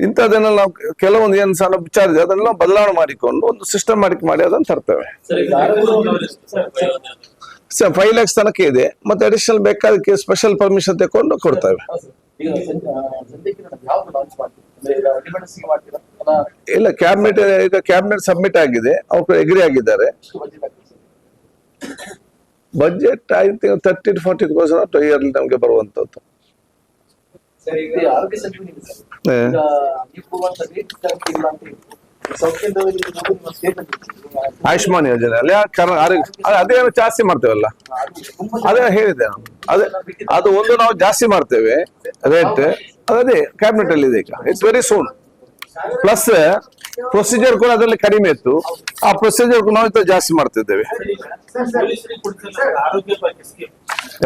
ಇಂಥದ್ದನ್ನೆಲ್ಲ ನಾವು ಕೆಲವೊಂದು ಏನು ಸಣ್ಣ ವಿಚಾರ ಇದೆ ಅದನ್ನೆಲ್ಲ ಬದಲಾವಣೆ ಮಾಡಿಕೊಂಡು ಒಂದು ಸಿಸ್ಟಮ್ಯಾಟಿಕ್ ಮಾಡಿ ಅದನ್ನು ತರ್ತೇವೆ. 5 lakhs ತನಕ ಇದೆ, ಮತ್ತೆ ಅಡಿಷನಲ್ ಬೇಕಾದಕ್ಕೆ ಸ್ಪೆಷಲ್ ಪರ್ಮಿಷನ್ ತಗೊಂಡು ಕೊಡ್ತೇವೆ. ಇಲ್ಲ, ಕ್ಯಾಬಿನೆಟ್ ಈಗ ಕ್ಯಾಬಿನೆಟ್ ಸಬ್ಮಿಟ್ ಆಗಿದೆ, ಅವ್ರು ಎಗ್ರಿ ಆಗಿದ್ದಾರೆ. Budget I think 30 to 40,000 yearly ನಮಗೆ ಬರುವಂತದ್ದು. ಆಯುಷ್ಮಾನ್ ಯೋಜನೆ ಅಲ್ಲಿ ಅದೇನು ಜಾಸ್ತಿ ಮಾಡ್ತೇವಲ್ಲ, ಅದೇ ಹೇಳಿದೆ ನಾನು. ಅದೇ ಅದು ಒಂದು ನಾವು ಜಾಸ್ತಿ ಮಾಡ್ತೇವೆ ರೇಟ್, ಅದೇ ಕ್ಯಾಬಿನೆಟ್ ಅಲ್ಲಿ ಇದೆ ಈಗ. It's very soon. Plus procedure ಕೂಡ ಅದರಲ್ಲಿ ಕಡಿಮೆ ಇತ್ತು, ಆ ಪ್ರೊಸೀಜರ್ ನಾವು ಜಾಸ್ತಿ ಮಾಡ್ತಿದ್ದೇವೆ.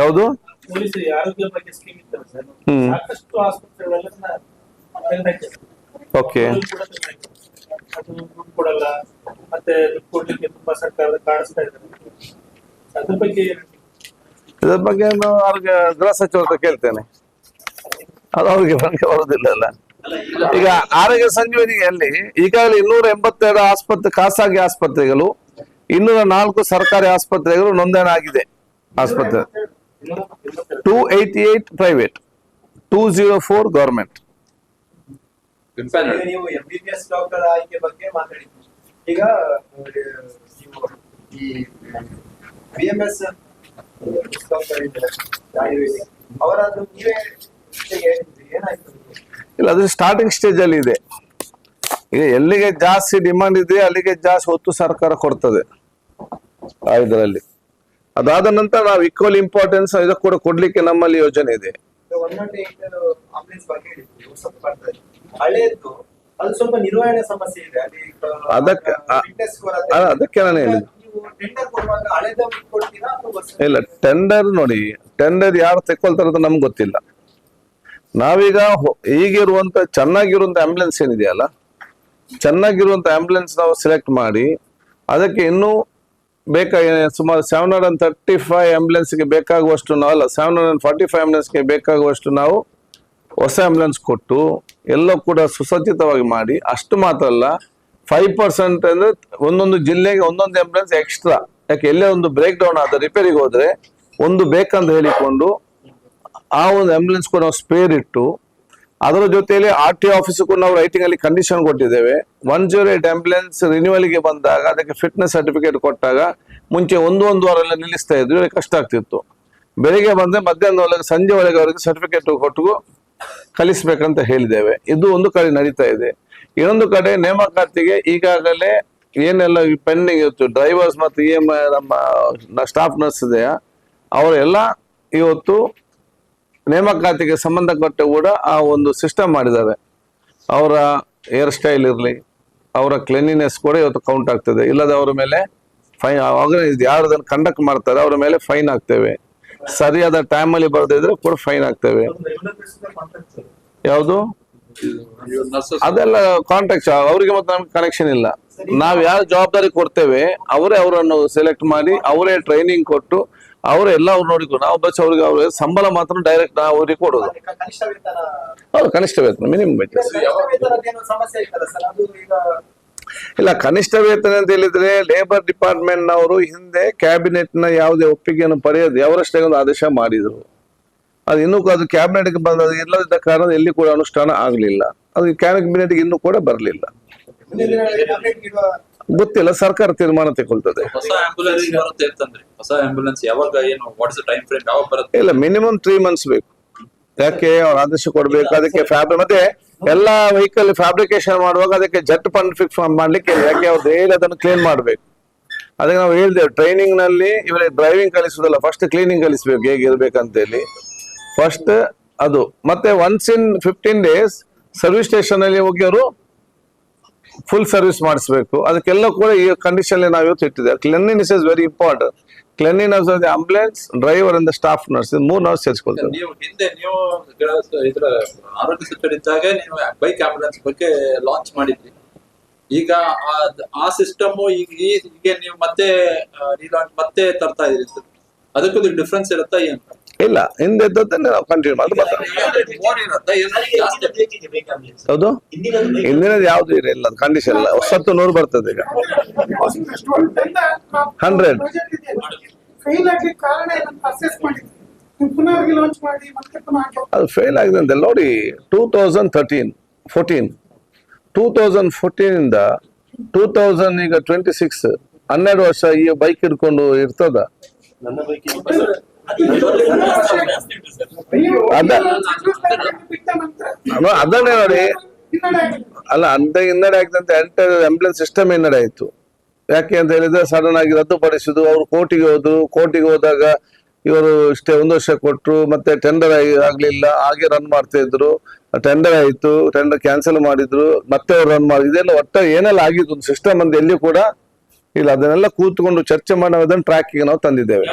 ಯಾವುದು? ಓಕೆ. ಇದ್ರ ಬಗ್ಗೆ ಅವ್ರಿಗೆ ಗೃಹ ಸಚಿವರ ಕೇಳ್ತೇನೆ, ಅದು ಅವ್ರಿಗೆ ಬಂಕೆ ಬರುದಿಲ್ಲ ಅಲ್ಲ. ಈಗ ಆರೋಗ್ಯ ಸಂಜೀವನಿಯಲ್ಲಿ ಈಗಾಗಲೇ 282 ಆಸ್ಪತ್ರೆ ಖಾಸಗಿ ಆಸ್ಪತ್ರೆಗಳು, 204 ಸರ್ಕಾರಿ ಆಸ್ಪತ್ರೆಗಳು ನೋಂದಣಿ ಆಗಿದೆ. ಆಸ್ಪತ್ರೆ 288 ಪ್ರೈವೇಟ್, 204 ಗವರ್ಮೆಂಟ್. ನೀವು MBBS ಡಾಕ್ಟರ್ ಆಯ್ಕೆ ಬಗ್ಗೆ ಮಾತಾಡಿದ್ರಿ. ಈಗ ಈ BMS ಡಾಕ್ಟರ್ ಆಯುರ್ವೇದಿಕ್ ಅವರದ್ದು ನೀವೇ ಏನಾಯ್ತು? ಇಲ್ಲ, ಅದು ಸ್ಟಾರ್ಟಿಂಗ್ ಸ್ಟೇಜ್ ಅಲ್ಲಿ ಇದೆ. ಈಗ ಎಲ್ಲಿಗೆ ಜಾಸ್ತಿ ಡಿಮಾಂಡ್ ಇದೆ ಅಲ್ಲಿಗೆ ಜಾಸ್ತಿ ಹೊತ್ತು ಸರ್ಕಾರ ಕೊಡ್ತದೆ ಇದರಲ್ಲಿ. ಅದಾದ ನಂತರ ನಾವು ಈಕ್ವಲ್ ಇಂಪಾರ್ಟೆನ್ಸ್ ಇದಕ್ಕೆ ಕೂಡ ಕೊಡ್ಲಿಕ್ಕೆ ನಮ್ಮಲ್ಲಿ ಯೋಜನೆ ಇದೆ. ಆಂಬುಲೆನ್ಸ್ ಬಗ್ಗೆ ಹೇಳಿದ್ರಿ, ಸ್ವಲ್ಪ ಬರ್ತದೆ ಹಳೇದು, ಅದು ಸ್ವಲ್ಪ ನಿರ್ವಹಣೆ ಸಮಸ್ಯೆ ಇದೆ ಅಲ್ಲಿ. ಅದಕ್ಕೆ ನಾನು ಹೇಳಿದ್ದು. ಟೆಂಡರ್ ಕೊಡುವಾಗ ಹಳೇದವ್ರಿಗೆ ಕೊಡ್ತೀರಾ? ಇಲ್ಲ, ಟೆಂಡರ್ ನೋಡಿ, ಟೆಂಡರ್ ಯಾರು ತೆಕ್ಕೊಳ್ತಾರೆ ಅಂತ ನಮ್ಗೆ ಗೊತ್ತಿಲ್ಲ. ನಾವೀಗ ಈಗಿರುವಂತ ಚೆನ್ನಾಗಿರುವಂತ ಆಂಬುಲೆನ್ಸ್ ಏನಿದೆಯಲ್ಲ, ಚೆನ್ನಾಗಿರುವಂತ ಆಂಬುಲೆನ್ಸ್ ನಾವು ಸೆಲೆಕ್ಟ್ ಮಾಡಿ ಅದಕ್ಕೆ ಇನ್ನೂ ಸುಮಾರು 735 ಆಂಬುಲೆನ್ಸ್ಗೆ ಬೇಕಾಗುವಷ್ಟು ನಾವು, ಅಲ್ಲ 745 ಆಂಬುಲೆನ್ಸ್ಗೆ ಬೇಕಾಗುವಷ್ಟು ನಾವು ಹೊಸ ಆಂಬುಲೆನ್ಸ್ ಕೊಟ್ಟು ಎಲ್ಲ ಕೂಡ ಸುಸಜ್ಜಿತವಾಗಿ ಮಾಡಿ. ಅಷ್ಟು ಮಾತ್ರ ಅಲ್ಲ, 5% ಅಂದ್ರೆ ಒಂದೊಂದು ಜಿಲ್ಲೆಗೆ ಒಂದೊಂದು ಆಂಬುಲೆನ್ಸ್ ಎಕ್ಸ್ಟ್ರಾ. ಯಾಕೆ ಎಲ್ಲೇ ಒಂದು ಬ್ರೇಕ್ ಡೌನ್ ಆದ ರಿಪೇರಿಗೆ ಹೋದ್ರೆ ಒಂದು ಬೇಕಂತ ಹೇಳಿಕೊಂಡು ಆ ಒಂದು ಆಂಬುಲೆನ್ಸ್ ಕೂಡ ನಾವು ಸ್ಪೇರ್ ಇಟ್ಟು, ಅದರ ಜೊತೆಯಲ್ಲಿ RTO ಆಫೀಸಕ್ಕೂ ನಾವು ರೈಟಿಂಗ್ ಅಲ್ಲಿ ಕಂಡೀಷನ್ ಕೊಟ್ಟಿದ್ದೇವೆ. 108 ಆಂಬುಲೆನ್ಸ್ ರಿನ್ಯೂವಲ್ಗೆ ಬಂದಾಗ ಅದಕ್ಕೆ ಫಿಟ್ನೆಸ್ ಸರ್ಟಿಫಿಕೇಟ್ ಕೊಟ್ಟಾಗ ಮುಂಚೆ ಒಂದು ವಾರ ಎಲ್ಲ ನಿಲ್ಲಿಸ್ತಾ ಇದ್ರು, ಕಷ್ಟ ಆಗ್ತಿತ್ತು. ಬೆಳಿಗ್ಗೆ ಬಂದ್ರೆ ಮಧ್ಯಾಹ್ನದೊಳಗೆ ಸಂಜೆ ಒಳಗೆ ಅವರಿಗೆ ಸರ್ಟಿಫಿಕೇಟ್ ಕೊಟ್ಟು ಕಲಿಸ್ಬೇಕಂತ ಹೇಳಿದ್ದೇವೆ. ಇದು ಒಂದು ಕಡೆ ನಡೀತಾ ಇದೆ. ಇನ್ನೊಂದು ಕಡೆ ನೇಮಕಾತಿಗೆ ಈಗಾಗಲೇ ಏನೆಲ್ಲ ಪೆಂಡಿಂಗ್ ಇತ್ತು, ಡ್ರೈವರ್ಸ್ ಮತ್ತು ನಮ್ಮ ಸ್ಟಾಫ್ ನರ್ಸ್ ಇದೆಯಾ ಅವರೆಲ್ಲ ಇವತ್ತು ನೇಮಕಾತಿಗೆ ಸಂಬಂಧಪಟ್ಟ ಕೂಡ ಆ ಒಂದು ಸಿಸ್ಟಮ್ ಮಾಡಿದ್ದಾರೆ. ಅವರ ಹೇರ್ ಸ್ಟೈಲ್ ಇರಲಿ, ಅವರ ಕ್ಲೀನಿನೆಸ್ ಕೂಡ ಇವತ್ತು ಕೌಂಟ್ ಆಗ್ತದೆ. ಇಲ್ಲದ ಅವರ ಮೇಲೆ ಫೈನ್, ಆರ್ಗನೈಸ್ ಯಾರು ಅದನ್ನು ಕಂಡಕ್ಟ್ ಮಾಡ್ತಾರೆ ಅವರ ಮೇಲೆ ಫೈನ್ ಹಾಕ್ತೇವೆ. ಸರಿಯಾದ ಟೈಮಲ್ಲಿ ಬರದೇ ಇದ್ರೆ ಕೂಡ ಫೈನ್ ಹಾಕ್ತೇವೆ. ಯಾವುದು? ಅದೆಲ್ಲ ಕಾಂಟ್ಯಾಕ್ಟ್ ಅವರಿಗೆ ಮತ್ತೆ ನಮ್ಗೆ ಕನೆಕ್ಷನ್ ಇಲ್ಲ. ನಾವ್ ಯಾವ ಜವಾಬ್ದಾರಿ ಕೊಡ್ತೇವೆ ಅವರೇ ಅವರನ್ನು ಸೆಲೆಕ್ಟ್ ಮಾಡಿ, ಅವರೇ ಟ್ರೈನಿಂಗ್ ಕೊಟ್ಟು, ಅವರೇ ಎಲ್ಲ ಅವ್ರು ನೋಡಿಕೊಂಡು ನಾವು ಬಸ್ ಅವ್ರಿಗೆ ಅವ್ರ ಸಂಬಳ ಮಾತ್ರ ಡೈರೆಕ್ಟ್ ನಾವು ಅವ್ರಿಗೆ ಕೊಡೋದು. ಹೌದು, ಕನಿಷ್ಠ ವೇತನ, ಮಿನಿಮಮ್ ವೇತನ. ಇಲ್ಲ, ಕನಿಷ್ಠ ವೇತನ ಅಂತ ಹೇಳಿದ್ರೆ ಲೇಬರ್ ಡಿಪಾರ್ಟ್ಮೆಂಟ್ ನವರು ಹಿಂದೆ ಕ್ಯಾಬಿನೆಟ್ ನ ಯಾವುದೇ ಒಪ್ಪಿಗೆಯನ್ನು ಪಡೆಯದೆ ಅವರಷ್ಟೇ ಒಂದು ಆದೇಶ ಮಾಡಿದ್ರು. ಅದು ಇನ್ನೂ ಅದು ಕ್ಯಾಬಿನೆಟ್ಗೆ ಬಂದದ್ದು ಇಲ್ಲದ ಕಾರಣ ಎಲ್ಲಿ ಕೂಡ ಅನುಷ್ಠಾನ ಆಗ್ಲಿಲ್ಲ. ಅದು ಕ್ಯಾಬಿನೆಟ್ಗೆ ಇನ್ನೂ ಕೂಡ ಬರಲಿಲ್ಲ. ಗೊತ್ತಿಲ್ಲ, ಸರ್ಕಾರ ತೀರ್ಮಾನ ತಗೊಳ್ತದೆ. ಇಲ್ಲ, ಮಿನಿಮಮ್ 3 months ಬೇಕು. ಯಾಕೆ ಅವ್ರ ಆದೇಶ ಕೊಡ್ಬೇಕು, ಅದಕ್ಕೆ ಮತ್ತೆ ಎಲ್ಲಾ ವೆಹಿಕಲ್ ಫ್ಯಾಬ್ರಿಕೇಶನ್ ಮಾಡುವಾಗ ಅದಕ್ಕೆ ಜಟ್ ಫಂಡ್ ಫಿಕ್ಸ್ ಮಾಡ್ಲಿಕ್ಕೆ, ಯಾಕೆ ಅವ್ರು ಡೈಲಿ ಅದನ್ನು ಕ್ಲೀನ್ ಮಾಡ್ಬೇಕು. ಅದಕ್ಕೆ ನಾವು ಹೇಳ್ತೇವೆ ಟ್ರೈನಿಂಗ್ ನಲ್ಲಿ ಇವರಿಗೆ ಡ್ರೈವಿಂಗ್ ಕಲಿಸುದಲ್ಲ, ಫಸ್ಟ್ ಕ್ಲೀನಿಂಗ್ ಕಲಿಸ್ಬೇಕು ಹೇಗಿರ್ಬೇಕಂತ ಹೇಳಿ. ಫಸ್ಟ್ ಅದು, ಮತ್ತೆ once in 15 days service station ಅಲ್ಲಿ ಹೋಗಿ ಅವರು ಫುಲ್ ಸರ್ವಿಸ್ ಮಾಡಿಸ್ಬೇಕು. ಅದಕ್ಕೆಲ್ಲ ಕೂಡ ಈ ಕಂಡೀಷನ್ ನಾವು ಇವತ್ತು ಇಟ್ಟಿದ್ದೇವೆ. Cleanliness is very important. Cleanliness of the ambulance, driver and staff nurse 3 nurse ಸೇರಿಸ್ಕೊಳ್ತೇವೆ. ನೀವು ಹಿಂದೆ ನೀವು ಇದ್ರ ಆರೋಗ್ಯ ಸಚಿವರಿದ್ದಾಗ ನೀವು ಬೈಕ್ ಆಂಬುಲೆನ್ಸ್ ಬಗ್ಗೆ ಲಾಂಚ್ ಮಾಡಿದ್ರಿ. ಈಗ ಆ ಸಿಸ್ಟಮ್ ಈಗ ನೀವು ಮತ್ತೆ ರೀಲಾಂಚ್ ಮತ್ತೆ ತರ್ತಾ ಇದೀರಿ ಸರ್, ಅದಕ್ಕೂ ಡಿಫ್ರೆನ್ಸ್ ಇರುತ್ತಾ ಏನು? ಇಲ್ಲ, ಹಿಂದೆ ಇದ್ದದ್ದನ್ನೇ ನಾವು ಕಂಟಿನ್ಯೂ ಮಾಡಿ ಹೌದು. ಹಿಂದಿನದು ಯಾವ್ದು ಇಲ್ಲ, ಕಂಡೀಷನ್ ಇಲ್ಲ. 100 ಬರ್ತದೆ ಈಗ 100. ಅದು ಫೇಲ್ ಆಗಿದೆ ಅಂತ ನೋಡಿ. 2014 ಇಂದ 2000 ಈಗ 26 12 ವರ್ಷ ಈ ಬೈಕ್ ಹಿಡ್ಕೊಂಡು ಇರ್ತದ. ಅದನ್ನೇ ನೋಡಿ. ಅಲ್ಲ, ಅಂತ ಹಿನ್ನಡೆ ಆಗ್ತಂತೆ ಎಂಟರ್ ಆಂಬುಲೆನ್ಸ್ ಸಿಸ್ಟಮ್ ಹಿನ್ನಡೆ ಆಯ್ತು. ಯಾಕೆ ಅಂತ ಹೇಳಿದ್ರೆ ಸಡನ್ ಆಗಿ ರದ್ದುಪಡಿಸಿದ್ದು. ಅವ್ರು ಕೋರ್ಟಿಗೆ ಹೋದಾಗ ಇವರು ಇಷ್ಟೇ 1 ವರ್ಷ ಕೊಟ್ಟರು, ಮತ್ತೆ ಟೆಂಡರ್ ಆಗ್ಲಿಲ್ಲ, ಹಾಗೆ ರನ್ ಮಾಡ್ತಾ ಇದ್ರು. ಟೆಂಡರ್ ಆಯ್ತು, ಟೆಂಡರ್ ಕ್ಯಾನ್ಸಲ್ ಮಾಡಿದ್ರು, ಮತ್ತೆ ಅವ್ರು ರನ್ ಮಾಡಿ. ಇದೆಲ್ಲ ಒಟ್ಟ ಏನೆಲ್ಲ ಆಗಿದ್ದು ಸಿಸ್ಟಮ್ ಅಂತ ಎಲ್ಲಿ ಕೂಡ ಇಲ್ಲ. ಅದನ್ನೆಲ್ಲ ಕೂತ್ಕೊಂಡು ಚರ್ಚೆ ಮಾಡಿ ಅದನ್ನ ಟ್ರ್ಯಾಕಿಗೆ ನಾವು ತಂದಿದ್ದೇವೆ.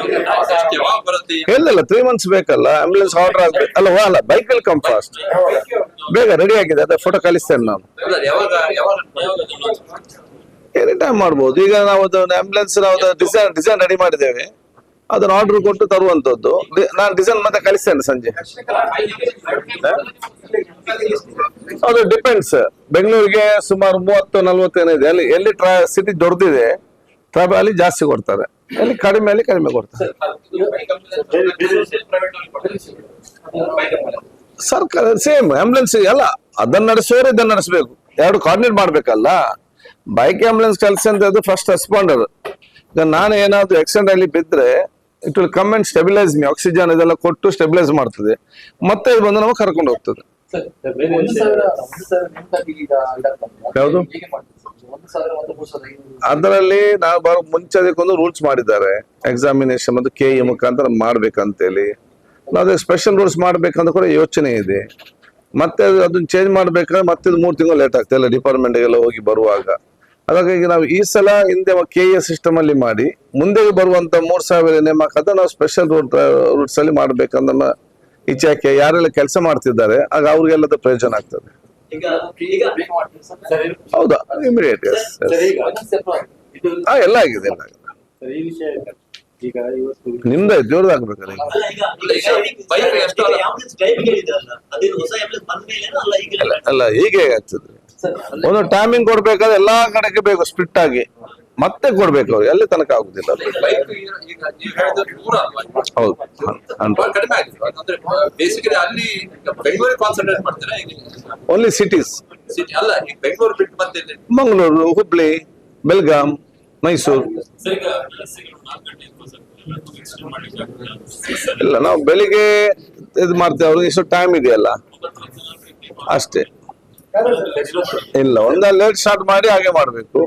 ಇಲ್ಲ 3 months ಬೇಕಲ್ಲ, ಆಂಬುಲೆನ್ಸ್ ಆರ್ಡರ್ ಆಗ್ಬೇಕು ಅಲ್ಲ. ಬೈಕ್ ವಿಲ್ ಕಮ್ ಫಾಸ್ಟ್, ಬೇಗ ರೆಡಿ ಆಗಿದೆ. ಅದ ಫೋಟೋ ಕಳಿಸ್ತೇನೆ ನಾನು. ಎನಿ ಟೈಮ್ ಮಾಡ್ಬೋದು. ಈಗ ನಾವು ಅದನ್ನ ಆಂಬುಲೆನ್ಸ್ ನಾವು ಡಿಸೈನ್ ರೆಡಿ ಮಾಡಿದ್ದೇವೆ, ಅದನ್ನ ಆರ್ಡರ್ ಕೊಟ್ಟು ತರುವಂತದ್ದು. ನಾನು ಡಿಸೈನ್ ಮತ್ತೆ ಕಳಿಸ್ತೇನೆ ಸಂಜೆ. ಅದು ಡಿಪೆಂಡ್ಸ್. ಬೆಂಗಳೂರಿಗೆ ಸುಮಾರು 30-40 ಇದೆ. ಎಲ್ಲಿ ಸಿಟಿ ದೊಡ್ಡದಿದೆ ಟ್ರಾಫಿಕ್ ಅಲ್ಲಿ ಜಾಸ್ತಿ ಕೊಡ್ತಾರೆ, ಅಲ್ಲಿ ಕಡಿಮೆ ಕೊಡ್ತಾರೆ. ಸರ್ಕಾರ ಸೇಮ್ ಆಂಬುಲೆನ್ಸ್ ಎಲ್ಲ ಅದನ್ನ ನಡೆಸೋರು ಇದನ್ನ ನಡೆಸಬೇಕು, ಎರಡು ಕೋಆರ್ಡಿನೇಟ್ ಮಾಡ್ಬೇಕಲ್ಲ. ಬೈಕ್ ಆಂಬುಲೆನ್ಸ್ ಕೆಲಸ ಅಂತ ಫಸ್ಟ್ ರೆಸ್ಪಾಂಡರ್. ಈಗ ನಾನು ಏನಾದ್ರು ಆಕ್ಸಿಡೆಂಟ್ ಅಲ್ಲಿ ಬಿದ್ರೆ it will come and stabilise me. Oxygen ಇದೆಲ್ಲ ಕೊಟ್ಟು ಸ್ಟೆಬಿಲೈಸ್ ಮಾಡ್ತದೆ, ಮತ್ತೆ ಇದು ಬಂದು ನಮಗೆ ಕರ್ಕೊಂಡು ಹೋಗ್ತದೆ. ಯಾವುದು ಅದರಲ್ಲಿ ನಾವು ಬರೋ ಮುಂಚೆ ಅದಕ್ಕೊಂದು ರೂಲ್ಸ್ ಮಾಡಿದ್ದಾರೆ. ಎಕ್ಸಾಮಿನೇಷನ್ ಮತ್ತು KE ಮುಖಾಂತರ ಮಾಡ್ಬೇಕಂತೇಳಿ. ನಾವು ಸ್ಪೆಷಲ್ ರೂಲ್ಸ್ ಮಾಡ್ಬೇಕಂತ ಕೂಡ ಯೋಚನೆ ಇದೆ. ಮತ್ತೆ ಅದನ್ನ ಚೇಂಜ್ ಮಾಡ್ಬೇಕಾದ್ರೆ ಮತ್ತೆ 3 ತಿಂಗಳು ಲೇಟ್ ಆಗ್ತದೆ ಎಲ್ಲ ಡಿಪಾರ್ಟ್ಮೆಂಟ್ಗೆಲ್ಲ ಹೋಗಿ ಬರುವಾಗ. ಹಾಗಾಗಿ ನಾವು ಈ ಸಲ ಹಿಂದೆ KE ಸಿಸ್ಟಮ್ ಅಲ್ಲಿ ಮಾಡಿ ಮುಂದೆ ಬರುವಂತ 3000 ನೇಮಕ ಅದ ನಾವು ಸ್ಪೆಷಲ್ ರೂಟ್ಸ್ ಅಲ್ಲಿ ಮಾಡ್ಬೇಕಂದ ಇಚ್ಛೆ. ಯಾರೆಲ್ಲ ಕೆಲಸ ಮಾಡ್ತಿದ್ದಾರೆ ಆಗ ಅವ್ರಿಗೆಲ್ಲದ ಪ್ರಯೋಜನ ಆಗ್ತದೆ. ಹೌದಾ, ಇಮಿಡಿಯೇಟ್ ಎಲ್ಲ ಆಗಿದೆ. ನಿಮ್ದು ಜೋರ್ದು ಆಗ್ಬೇಕಾದ್ರೆ ಅಲ್ಲ, ಹೀಗೆ ಆಗ್ತದೆ. ಒಂದು ಟೈಮಿಂಗ್ ಕೊಡ್ಬೇಕಾದ್ರೆ ಎಲ್ಲಾ ಕಡೆಗೆ ಬೇಕು ಸ್ಪ್ಲಿಟ್ ಆಗಿ, ಮತ್ತೆ ಕೊಡ್ಬೇಕು. ಅವ್ರು ಎಲ್ಲಿ ತನಕ ಆಗುದಿಲ್ಲ. ಹೌದು, ಓನ್ಲಿ ಸಿಟೀಸ್. ಮಂಗಳೂರು, ಹುಬ್ಳಿ, ಬೆಲ್ಗಾಂ, ಮೈಸೂರು. ಇಲ್ಲ, ನಾವು ಬೆಳಿಗ್ಗೆ ಇದು ಮಾಡ್ತೇವೆ. ಅವ್ರಿಗೆ ಇಷ್ಟು ಟೈಮ್ ಇದೆಯಲ್ಲ ಅಷ್ಟೇ. ಇಲ್ಲ, ಒಂದ ಲೇಟ್ ಸ್ಟಾರ್ಟ್ ಮಾಡಿ ಹಾಗೆ ಮಾಡ್ಬೇಕು.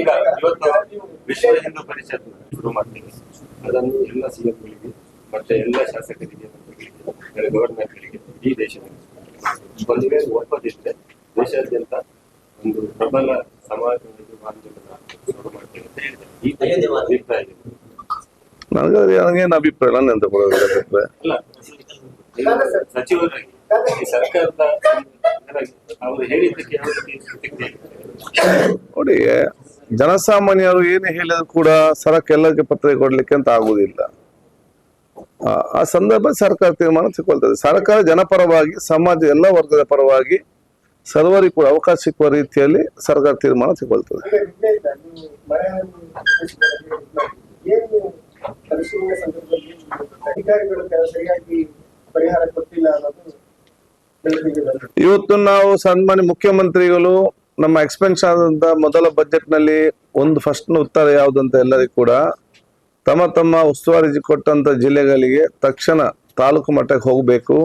ಈಗ ಇವತ್ತು ವಿಶ್ವ ಹಿಂದೂ ಪರಿಷತ್ ಶುರು ಮಾಡ್ತೀವಿ. ಅದನ್ನು ಎಲ್ಲ CMಗಳಿಗೆ ಮತ್ತೆ ಎಲ್ಲ ಶಾಸಕರಿಗೆ ಮತ್ತು ಗವರ್ನರ್ಗಳಿಗೆ ಇಡೀ ದೇಶದಲ್ಲಿ ಒಂದು ವೇಳೆ ಒಪ್ಪದಿದ್ರೆ ದೇಶಾದ್ಯಂತ ಒಂದು ಪ್ರಬಲ ಸಮಾಜ ಶುರು ಮಾಡ್ತೇವೆ ಅಂತ ಹೇಳಿದ್ದಾರೆ. ಈ ಅಭಿಪ್ರಾಯ ಇದೆ. ನನಗೇನು ಅಭಿಪ್ರಾಯ ಇಲ್ಲ ಅಂತ ಅಲ್ಲ, ಸಚಿವರಾಗಿ ಈ ಸರ್ಕಾರದ ಅವರು ಹೇಳಿದ್ದಕ್ಕೆ ಯಾವ ರೀತಿ ಪ್ರತಿಕ್ರಿಯೆ? ನೋಡಿ, ಜನಸಾಮಾನ್ಯರು ಏನು ಹೇಳಿದ್ರು ಕೂಡ ಎಲ್ಲಕ್ಕೆ ಪತ್ರ ಕೊಡ್ಲಿಕ್ಕೆ ಅಂತ ಆಗುದಿಲ್ಲ. ಆ ಸಂದರ್ಭ ಸರ್ಕಾರ ತೀರ್ಮಾನ ತಗೊಳ್ತದೆ. ಸರ್ಕಾರ ಜನಪರವಾಗಿ, ಸಮಾಜ ಎಲ್ಲ ವರ್ಗದ ಪರವಾಗಿ ಸರ್ವರಿಗೂ ಕೂಡ ಅವಕಾಶ ಸಿಕ್ಕುವ ರೀತಿಯಲ್ಲಿ ಸರ್ಕಾರ ತೀರ್ಮಾನ ತಗೊಳ್ತದೆ. ಇವತ್ತು ನಾವು ಸನ್ಮಾನ್ಯ ಮುಖ್ಯಮಂತ್ರಿಗಳು ನಮ್ಮ ಎಕ್ಸ್ಪೆನ್ಷನ್ ಆದಂತ ಮೊದಲ ಬಜೆಟ್ ನಲ್ಲಿ ಒಂದು ಫಸ್ಟ್ ಉತ್ತರ ಯಾವ್ದಂತ ಎಲ್ಲರಿಗೂ ಕೂಡ ತಮ್ಮ ಉಸ್ತುವಾರಿ ಕೊಟ್ಟಂತ ಜಿಲ್ಲೆಗಳಿಗೆ ತಕ್ಷಣ ತಾಲೂಕು ಮಟ್ಟಕ್ಕೆ ಹೋಗ್ಬೇಕು.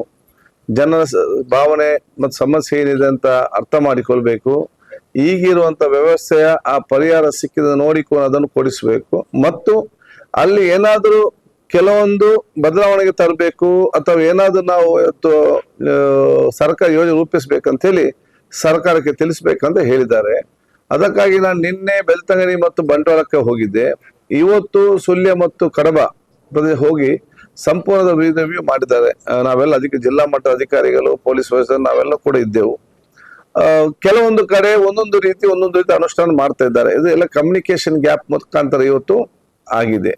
ಜನರ ಭಾವನೆ ಮತ್ತು ಸಮಸ್ಯೆ ಏನಿದೆ ಅಂತ ಅರ್ಥ ಮಾಡಿಕೊಳ್ಬೇಕು. ಈಗಿರುವಂತ ವ್ಯವಸ್ಥೆಯ ಆ ಪರಿಹಾರ ಸಿಕ್ಕಿದ ನೋಡಿಕೊಂಡು ಅದನ್ನು ಕೊಡಿಸ್ಬೇಕು. ಮತ್ತು ಅಲ್ಲಿ ಏನಾದರೂ ಕೆಲವೊಂದು ಬದಲಾವಣೆಗೆ ತರಬೇಕು ಅಥವಾ ಏನಾದ್ರೂ ನಾವು ಇವತ್ತು ಸರ್ಕಾರ ಯೋಜನೆ ರೂಪಿಸ್ಬೇಕಂತ ಹೇಳಿ ಸರ್ಕಾರಕ್ಕೆ ತಿಳಿಸ್ಬೇಕಂತ ಹೇಳಿದ್ದಾರೆ. ಅದಕ್ಕಾಗಿ ನಾನು ನಿನ್ನೆ ಬೆಳ್ತಂಗಡಿ ಮತ್ತು ಬಂಟ್ವಾಳಕ್ಕೆ ಹೋಗಿದ್ದೆ. ಇವತ್ತು ಸುಳ್ಯ ಮತ್ತು ಕಡಬ ಪ್ರದೇಶ ಹೋಗಿ ಸಂಪೂರ್ಣ ರಿವ್ಯೂ ಮಾಡಿದ್ದಾರೆ. ನಾವೆಲ್ಲ ಅದಕ್ಕೆ ಜಿಲ್ಲಾ ಮಟ್ಟದ ಅಧಿಕಾರಿಗಳು, ಪೊಲೀಸ್ ವ್ಯವಸ್ಥೆ ನಾವೆಲ್ಲ ಕೂಡ ಇದ್ದೆವು. ಕೆಲವೊಂದು ಕಡೆ ಒಂದೊಂದು ರೀತಿ ಅನುಷ್ಠಾನ ಮಾಡ್ತಾ ಇದ್ದಾರೆ. ಇದು ಎಲ್ಲ ಕಮ್ಯುನಿಕೇಶನ್ ಗ್ಯಾಪ್ ಮುಖಾಂತರ ಇವತ್ತು ಆಗಿದೆ.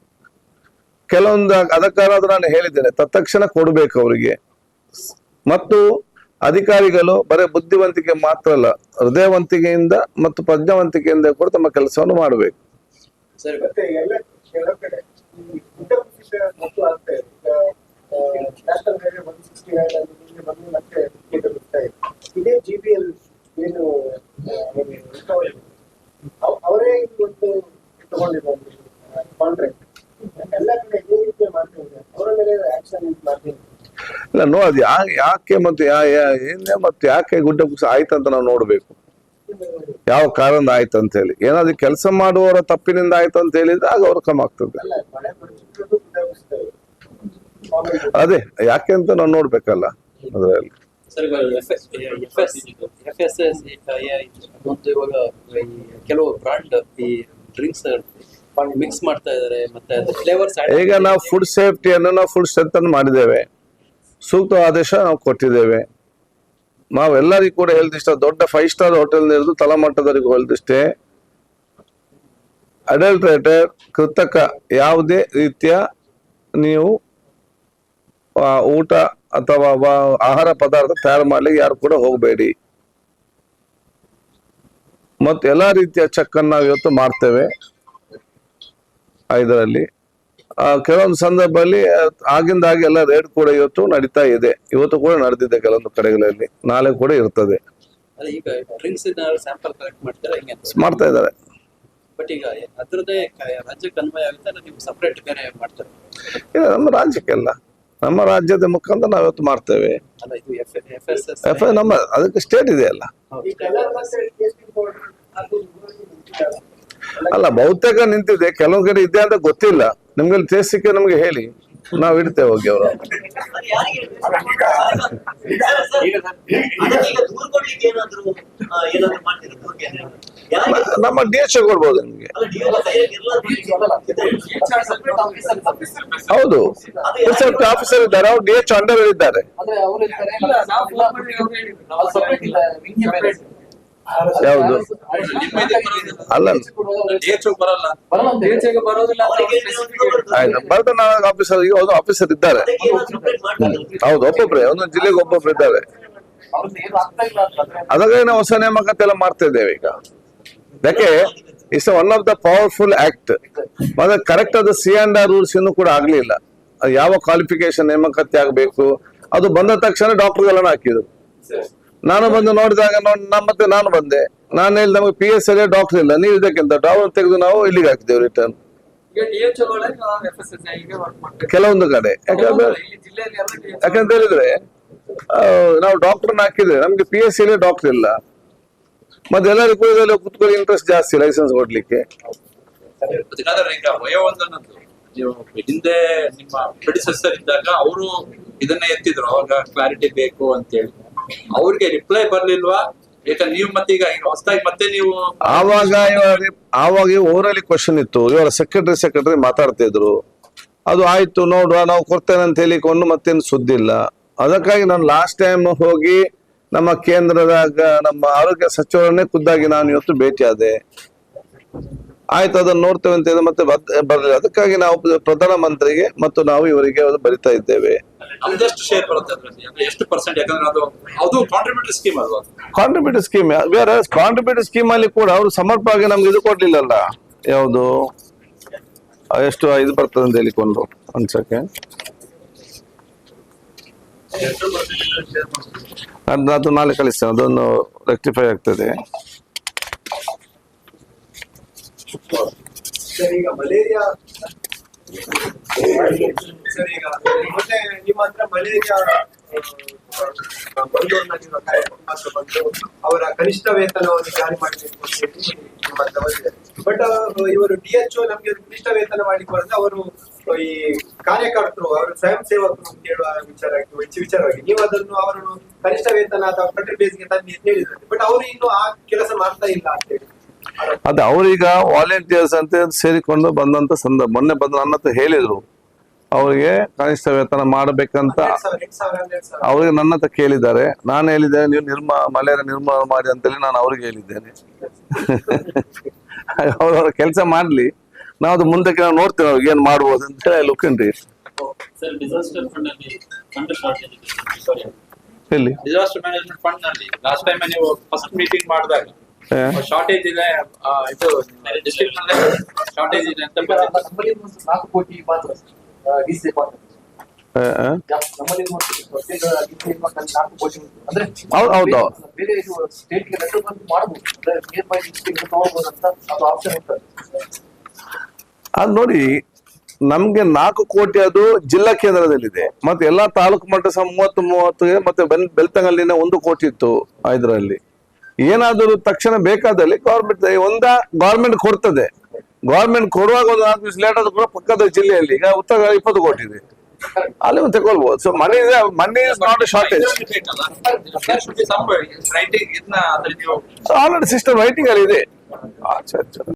ಕೆಲವೊಂದು ಅದಕ್ಕಾದ್ರೂ ನಾನು ಹೇಳಿದ್ದೇನೆ, ತತ್ಕ್ಷಣ ಕೊಡ್ಬೇಕು ಅವರಿಗೆ. ಮತ್ತು ಅಧಿಕಾರಿಗಳು ಬರೀ ಬುದ್ಧಿವಂತಿಕೆ ಮಾತ್ರ ಅಲ್ಲ, ಹೃದಯವಂತಿಕೆಯಿಂದ ಮತ್ತು ಪ್ರಜ್ಞಾವಂತಿಕೆಯಿಂದ ಕೂಡ ತಮ್ಮ ಕೆಲಸವನ್ನು ಮಾಡಬೇಕು. ಸರಿ, ಮತ್ತೆ ಎಲ್ಲ ಕಡೆ ಈ ಇಂಟರ್ನ್ಶಿಪ್ ಮತ್ತು ಆಗ್ತಾ ಇದೆ. ನ್ಯಾಷನಲ್ ಹೈವೇ 169 ಅಲ್ಲಿ ಬಂದು ಮತ್ತೆ ಬಿಡ್ತಾ ಇದೆ. ಇದೇ GBL ಏನು ಅವರೇ ಇವತ್ತು ತಗೊಂಡಿದ್ದಾರೆ ಕಾಂಟ್ರಾಕ್ಟ್, ಎಲ್ಲ ಕಡೆ ಇದೇ ರೀತಿ ಮಾಡ್ತಾ ಇದ್ದಾರೆ. ಅವರ ಮೇಲೆ ಆಕ್ಷನ್ ಮಾಡ್ತೀನಿ. ಇಲ್ಲ ಅದು ಯಾಕೆ ಮತ್ತು ಏನೇ ಮತ್ತು ಯಾಕೆ ಗುಡ್ಡ ಕುಸಿತ ಆಯ್ತಂತ ನಾವು ನೋಡ್ಬೇಕು. ಯಾವ ಕಾರಣದಿಂದ ಆಯ್ತು ಅಂತ ಹೇಳಿ, ಏನಾದ್ರು ಕೆಲಸ ಮಾಡುವವರ ತಪ್ಪಿನಿಂದ ಆಯ್ತು ಅಂತ ಹೇಳಿದ್ರೆ ಆಗ ಅವ್ರ ಕ್ರಮ ಆಗ್ತದೆ. ಅದೇ ಯಾಕೆ ಅಂತ ನಾವು ನೋಡ್ಬೇಕಲ್ಲ ಅದರಲ್ಲಿ. ಸರ್, ಒಂದು ಇವಾಗ ಕೆಲವು ಬ್ರಾಂಡ್ ಈ ಡ್ರಿಂಕ್ಸ್ ಮಿಕ್ಸ್ ಮಾಡ್ತಾ ಇದಾರೆ, ಮತ್ತೆ ಅದು ಫ್ಲೇವರ್ಸ್. ಈಗ ನಾವು ಫುಡ್ ಸೇಫ್ಟಿಯನ್ನು ನಾವು ಫುಡ್ ಸ್ಟ್ರೆಂತ್ ಅನ್ನು ಮಾಡಿದ್ದೇವೆ, ಸೂಕ್ತ ಆದೇಶ ನಾವು ಕೊಟ್ಟಿದ್ದೇವೆ. ನಾವೆಲ್ಲರಿಗೂ ಕೂಡ ಹೇಳ್ದಿಷ್ಟ, ದೊಡ್ಡ 5 ಸ್ಟಾರ್ ಹೋಟೆಲ್ ಹಿಡಿದು ತಳಮಟ್ಟದವರೆಗೂ ಹೇಳ್ದಿಷ್ಟೇ, ಅಡಲ್ಟ್ರೇಟೆಡ್ ಕೃತಕ ಯಾವುದೇ ರೀತಿಯ ನೀವು ಊಟ ಅಥವಾ ಆಹಾರ ಪದಾರ್ಥ ತಯಾರು ಮಾಡ್ಲಿಕ್ಕೆ ಯಾರು ಕೂಡ ಹೋಗಬೇಡಿ. ಮತ್ತು ಎಲ್ಲಾ ರೀತಿಯ ಚೆಕ್ ಅನ್ನು ನಾವು ಇವತ್ತು ಮಾಡ್ತೇವೆ. ಇದರಲ್ಲಿ ಕೆಲವೊಂದು ಸಂದರ್ಭದಲ್ಲಿ ಆಗಿಂದಾಗಿ ಎಲ್ಲ ರೇಟ್ ಕೂಡ ಇವತ್ತು ನಡೀತಾ ಇದೆ. ಇವತ್ತು ಕೂಡ ನಡೆದಿದೆ ಕೆಲವೊಂದು ಕಡೆಗಳಲ್ಲಿ, ನಾಳೆ ಕೂಡ ಇರ್ತದೆ. ಈಗ ಡ್ರಿಂಕ್ಸ್ ಸ್ಯಾಂಪಲ್ ಕಲೆಕ್ಟ್ ಮಾಡ್ತಾ ಇದ್ದಾರೆ. ಬಟ್ ಈಗ ಅದ್ರದ್ದೇ ರಾಜ್ಯಕ್ಕೆ ಅನ್ವಯ ಆಗುತ್ತೆ, ನೀವು ಸಪರೇಟ್ ಬೇರೆ ಮಾಡ್ತಾರೆ? ಇಲ್ಲ, ನಮ್ಮ ರಾಜ್ಯಕ್ಕೆಲ್ಲ ನಮ್ಮ ರಾಜ್ಯದ ಮುಖಾಂತರ ನಾವು ಇವತ್ತು ಮಾಡ್ತೇವೆ. ಅಲ್ಲ, ಇದು ನಮ್ಮ ಅದಕ್ಕೆ ಸ್ಟೇಟ್ ಇದೆ ಅಲ್ಲ. ಅಲ್ಲ, ಬಹುತೇಕ ನಿಂತಿದೆ, ಕೆಲವು ಕಡೆ ಇದೆ ಅಂತ ಗೊತ್ತಿಲ್ಲ. ನಿಮ್ಗೆ ಟೇಸ್ಟಿಗೆ ನಮ್ಗೆ ಹೇಳಿ, ನಾವು ಇಡ್ತೇವೆ ಹೋಗಿ ಅವರು. ನಮ್ಮ DHO ಕೊಡ್ಬೋದು ನಿಮ್ಗೆ. ಹೌದು, ಆಫೀಸರ್ ಇದ್ದಾರೆ, ಅವ್ರು DHO ಅಂಡರ್ ಇದ್ದಾರೆ. ಯಾವುದು ಅಲ್ಲ, ಆಯ್ತು ಬರ್ದ ಆಫೀಸರ್, ಹೌದು ಆಫೀಸರ್ ಇದ್ದಾರೆ. ಹೌದು, ಒಬ್ಬೊಬ್ರೆ ಒಂದೊಂದು ಜಿಲ್ಲೆಗೆ ಒಬ್ಬೊಬ್ರು ಇದ್ದಾರೆ. ಅದಕ್ಕೆ ನಾವು ಹೊಸ ನೇಮಕಾತಿ ಎಲ್ಲ ಮಾಡ್ತಾ ಇದ್ದೇವೆ ಈಗ. ಯಾಕೆ it's one of the powerful act. ಮತ್ತೆ ಕರೆಕ್ಟ್ ಆದ C&R ರೂಲ್ಸ್ ಇನ್ನೂ ಕೂಡ ಆಗ್ಲಿಲ್ಲ. ಯಾವ ಕ್ವಾಲಿಫಿಕೇಶನ್ ನೇಮಕಾತಿ ಆಗ್ಬೇಕು ಅದು ಬಂದ ತಕ್ಷಣ ಡಾಕ್ಟರ್ಗಳನ್ನ ಹಾಕಿದ್ರು. ನಾನು ಬಂದು ನೋಡಿದಾಗ ಮತ್ತೆ ನಾನು ಬಂದೆ, ನಾನು ಹೇಳಿ ನಮಗೆ PSL ಡಾಕ್ಟರ್ ಇಲ್ಲ, ನೀವು ಇದಕ್ಕಿಂತ ಡಾಕ್ಟರ್ ತೆಗೆದು ನಾವು ಇಲ್ಲಿಗೆ ಹಾಕಿದ್ದೇವೆ ರಿಟರ್ನ್ ಕೆಲವೊಂದು ಕಡೆ. ಯಾಕಂತ ಹೇಳಿದ್ರೆ ನಾವು ಡಾಕ್ಟರ್ನ ಹಾಕಿದ್ರೆ ನಮ್ಗೆ PSL ಡಾಕ್ಟರ್ ಇಲ್ಲ, ಮತ್ತೆ ಎಲ್ಲರಿಗೂ ಕೂಡ ಕುತ್ಕೊಳ್ಳಿ ಇಂಟ್ರೆಸ್ಟ್ ಜಾಸ್ತಿ ಲೈಸೆನ್ಸ್ ಕೊಡ್ಲಿಕ್ಕೆ. ಈಗ ವಯೋವರ್ಧನದ್ದು ನೀವು ಹಿಂದೆ ನಿಮ್ಮ ಪ್ರೆಡಿಸೆಸರ್ ಇದ್ದಾಗ ಅವರು ಇದನ್ನ ಎತ್ತಿದ್ರು, ಅವಾಗ ಕ್ಲಾರಿಟಿ ಬೇಕು ಅಂತ ಹೇಳಿ. ಅವ್ರಿಗೆ ರಿಪ್ಲೈ ಬರ್ಲಿಲ್ವಾ? ಯಾಕಂದ್ರೆ ನೀವು ಮತ್ತೆ ಈಗ ಹೊಸದಾಗಿ ಮತ್ತೆ ನೀವು ಆವಾಗ ಓವರಲ್ಲಿ ಕ್ವಶನ್ ಇತ್ತು, ಇವರ ಸೆಕ್ರೆಟರಿ ಮಾತಾಡ್ತಿದ್ರು. ಅದು ಆಯ್ತು ನೋಡುವ ನಾವು ಕೊಡ್ತೇನೆ ಅಂತ ಹೇಳಿಕೊಂಡು ಮತ್ತೇನು ಸುದ್ದಿ ಇಲ್ಲ. ಅದಕ್ಕಾಗಿ ನಾನು ಲಾಸ್ಟ್ ಟೈಮ್ ಹೋಗಿ ನಮ್ಮ ಕೇಂದ್ರದಾಗ ನಮ್ಮ ಆರೋಗ್ಯ ಸಚಿವರನ್ನೇ ಖುದ್ದಾಗಿ ನಾನು ಇವತ್ತು ಭೇಟಿಯಾದೆ. ಆಯ್ತು ಅದನ್ನು ನೋಡ್ತೇವೆ ಅಂತ ಮತ್ತೆ ಬರಲಿಲ್ಲ. ಅದಕ್ಕಾಗಿ ನಾವು ಪ್ರಧಾನಮಂತ್ರಿಗೆ ಮತ್ತು ನಾವು ಇವರಿಗೆ ಬರಿತಾ ಇದ್ದೇವೆ. ಕಾಂಟ್ರಿಬ್ಯೂಟರ್ ಸ್ಕೀಮ್ ಅಲ್ಲಿ ಕೂಡ ಅವರು ಸಮರ್ಪವಾಗಿ ನಮ್ಗೆ ಇದು ಕೊಡ್ಲಿಲ್ಲಲ್ಲ. ಯಾವುದು ಎಷ್ಟು ಇದು ಬರ್ತದೆ ಅಂತ ಹೇಳಿಕೊಂಡು ಅನ್ಸಕ್ಕೆ ಅದು ನಾಳೆ ಕಳಿಸ್ತೇನೆ, ಅದೊಂದು ರೆಕ್ಟಿಫೈ ಆಗ್ತದೆ. ಸರ್, ಈಗ ಮಲೇರಿಯಾ ಮೊನ್ನೆ ನಿಮ್ಮ ಹತ್ರ ಮಲೇರಿಯಾ ಬಂದು ಅವರ ಕನಿಷ್ಠ ವೇತನವನ್ನು ಜಾರಿ ಮಾಡಬೇಕು ಅಂತ ಹೇಳಿ ನಿಮ್ಮ ಹತ್ರ ಬಂದಿದೆ. ಬಟ್ ಇವರು DHO ನಮ್ಗೆ ಕನಿಷ್ಠ ವೇತನ ಮಾಡಿಕೊಳ್ಳದೆ ಅವರು ಈ ಕಾರ್ಯಕರ್ತರು, ಅವರು ಸ್ವಯಂ ಸೇವಕರು ಅಂತ ಹೇಳುವ ವಿಚಾರವಾಗಿ ನೀವು ಅದನ್ನು ಅವರನ್ನು ಕನಿಷ್ಠ ವೇತನ ಅಥವಾ ಕಟ್ಟಡ ಬೇಸ್ಗೆ ತಂದು ಹೇಳಿದ್ರೆ, ಬಟ್ ಅವರು ಇನ್ನು ಆ ಕೆಲಸ ಮಾಡ್ತಾ ಇಲ್ಲ ಅಂತ ಹೇಳಿ ಅದೇ ಅವ್ರೀಗ ವಾಲಂಟಿಯರ್ಸ್ ಅಂತ ಸೇರಿಕೊಂಡು ಬಂದಂತ ಸಂದರ್ಭ, ಮೊನ್ನೆ ಬಂದು ನನ್ನ ಹತ್ರ ಹೇಳಿದ್ರು ಅವರಿಗೆ ಕನಿಷ್ಠ ವೇತನ ಮಾಡಬೇಕಂತ. 8,000 ಅವ್ರಿಗೆ ನನ್ನ ಹತ್ರ ಕೇಳಿದ್ದಾರೆ. ನಾನು ಹೇಳಿದ್ದೇನೆ ನೀವು ಮಲೇರಿಯಾ ನಿರ್ಮೂಲ ಮಾಡಿ ಅಂತೇಳಿ ನಾನು ಅವ್ರಿಗೆ ಹೇಳಿದ್ದೇನೆ. ಅವ್ರವ್ರ ಕೆಲಸ ಮಾಡ್ಲಿ, ನಾವು ಅದು ಮುಂದಕ್ಕೆ ನಾವು ನೋಡ್ತೇವೆ ಅವ್ರಿಗೆ ಏನ್ ಮಾಡ್ಬೋದು ಅಂತ ಹೇಳಿ ಲುಕ್ಕಿಂಡ್ರಿ. ಸರ್ ಡಿಸಾಸ್ಟರ್ ಫಂಡ್ ಅಲ್ಲಿ ಫಂಡ್ ಶಾರ್ಟೇಜ್ ಇದೆ. ಎಲ್ಲಿ ಡಿಸಾಸ್ಟರ್ ಮ್ಯಾನೇಜ್ಮೆಂಟ್ ಫಂಡ್ ನಲ್ಲಿ ಲಾಸ್ಟ್ ಟೈಮ್ ನೀವು ಫಸ್ಟ್ ಮೀಟಿಂಗ್ ಮಾಡಿದಾಗ ಶಾರ್ಟೇಜ್ ಇದೆ, ಇದು ಡಿಸ್ಟ್ರಿಕ್ಟ್ ನಲ್ಲಿ ಶಾರ್ಟೇಜ್ ಇದೆ ಅಂತ ಬಂದಿತ್ತು. ನಮ್ಮಲ್ಲಿ ಒಂದು 4 ಕೋಟಿ ಮಾತ್ರ ಡಿಸಿ ಡಿಪಾರ್ಟ್ಮೆಂಟ್ ನಮ್ಮಲ್ಲಿ ಪ್ರತ್ಯೇಕ ಡಿಸಿ ಡಿಪಾರ್ಟ್ಮೆಂಟ್ 4 ಕೋಟಿ ಅಂದ್ರೆ ಹೌದು ಬೇರೆ ಇದು ಸ್ಟೇಟ್ ಗೆ ರೆಕಮೆಂಡ್ ಮಾಡಬಹುದು, ಅಂದ್ರೆ ನಿಯರ್ ಬೈ ಡಿಸ್ಟ್ರಿಕ್ಟ್ ತಗೊಳ್ಬಹುದು ಅಂತ ಅದು ಆಪ್ಷನ್ ಇರ್ತದೆ. ಅದು ನೋಡಿ, ನಮ್ಗೆ 4 ಕೋಟಿ ಅದು ಜಿಲ್ಲಾ ಕೇಂದ್ರದಲ್ಲಿದೆ. ಮತ್ತೆ ಎಲ್ಲಾ ತಾಲೂಕು ಮಟ್ಟ ಸಹ 30 ಮತ್ತೆ ಬೆಳ್ತಂಗಲ್ಲಿನ 1 ಕೋಟಿ ಇತ್ತು. ಇದರಲ್ಲಿ ಏನಾದರೂ ತಕ್ಷಣ ಬೇಕಾದಲ್ಲಿ ಗವರ್ಮೆಂಟ್ ಕೊಡ್ತದೆ. ಗವರ್ಮೆಂಟ್ ಕೊಡುವಾಗ ಒಂದು 4 ದಿವಸ ಲೇಟ್ ಆದ್ರೂ ಕೂಡ ಪಕ್ಕದ ಜಿಲ್ಲೆಯಲ್ಲಿ ಈಗ ಉತ್ತರ 20 ಕೋಟಿ ಇದೆ, ಅಲ್ಲಿ ಒಂದು ತಗೊಳ್ಬಹುದು. So money is not A shortage. Writing ಇದನ್ನ ಆಲ್ರೆಡಿ ಸಿಸ್ಟಮ್ ರೈಟಿಂಗ್ ಅಲ್ಲಿ ಇದೆ.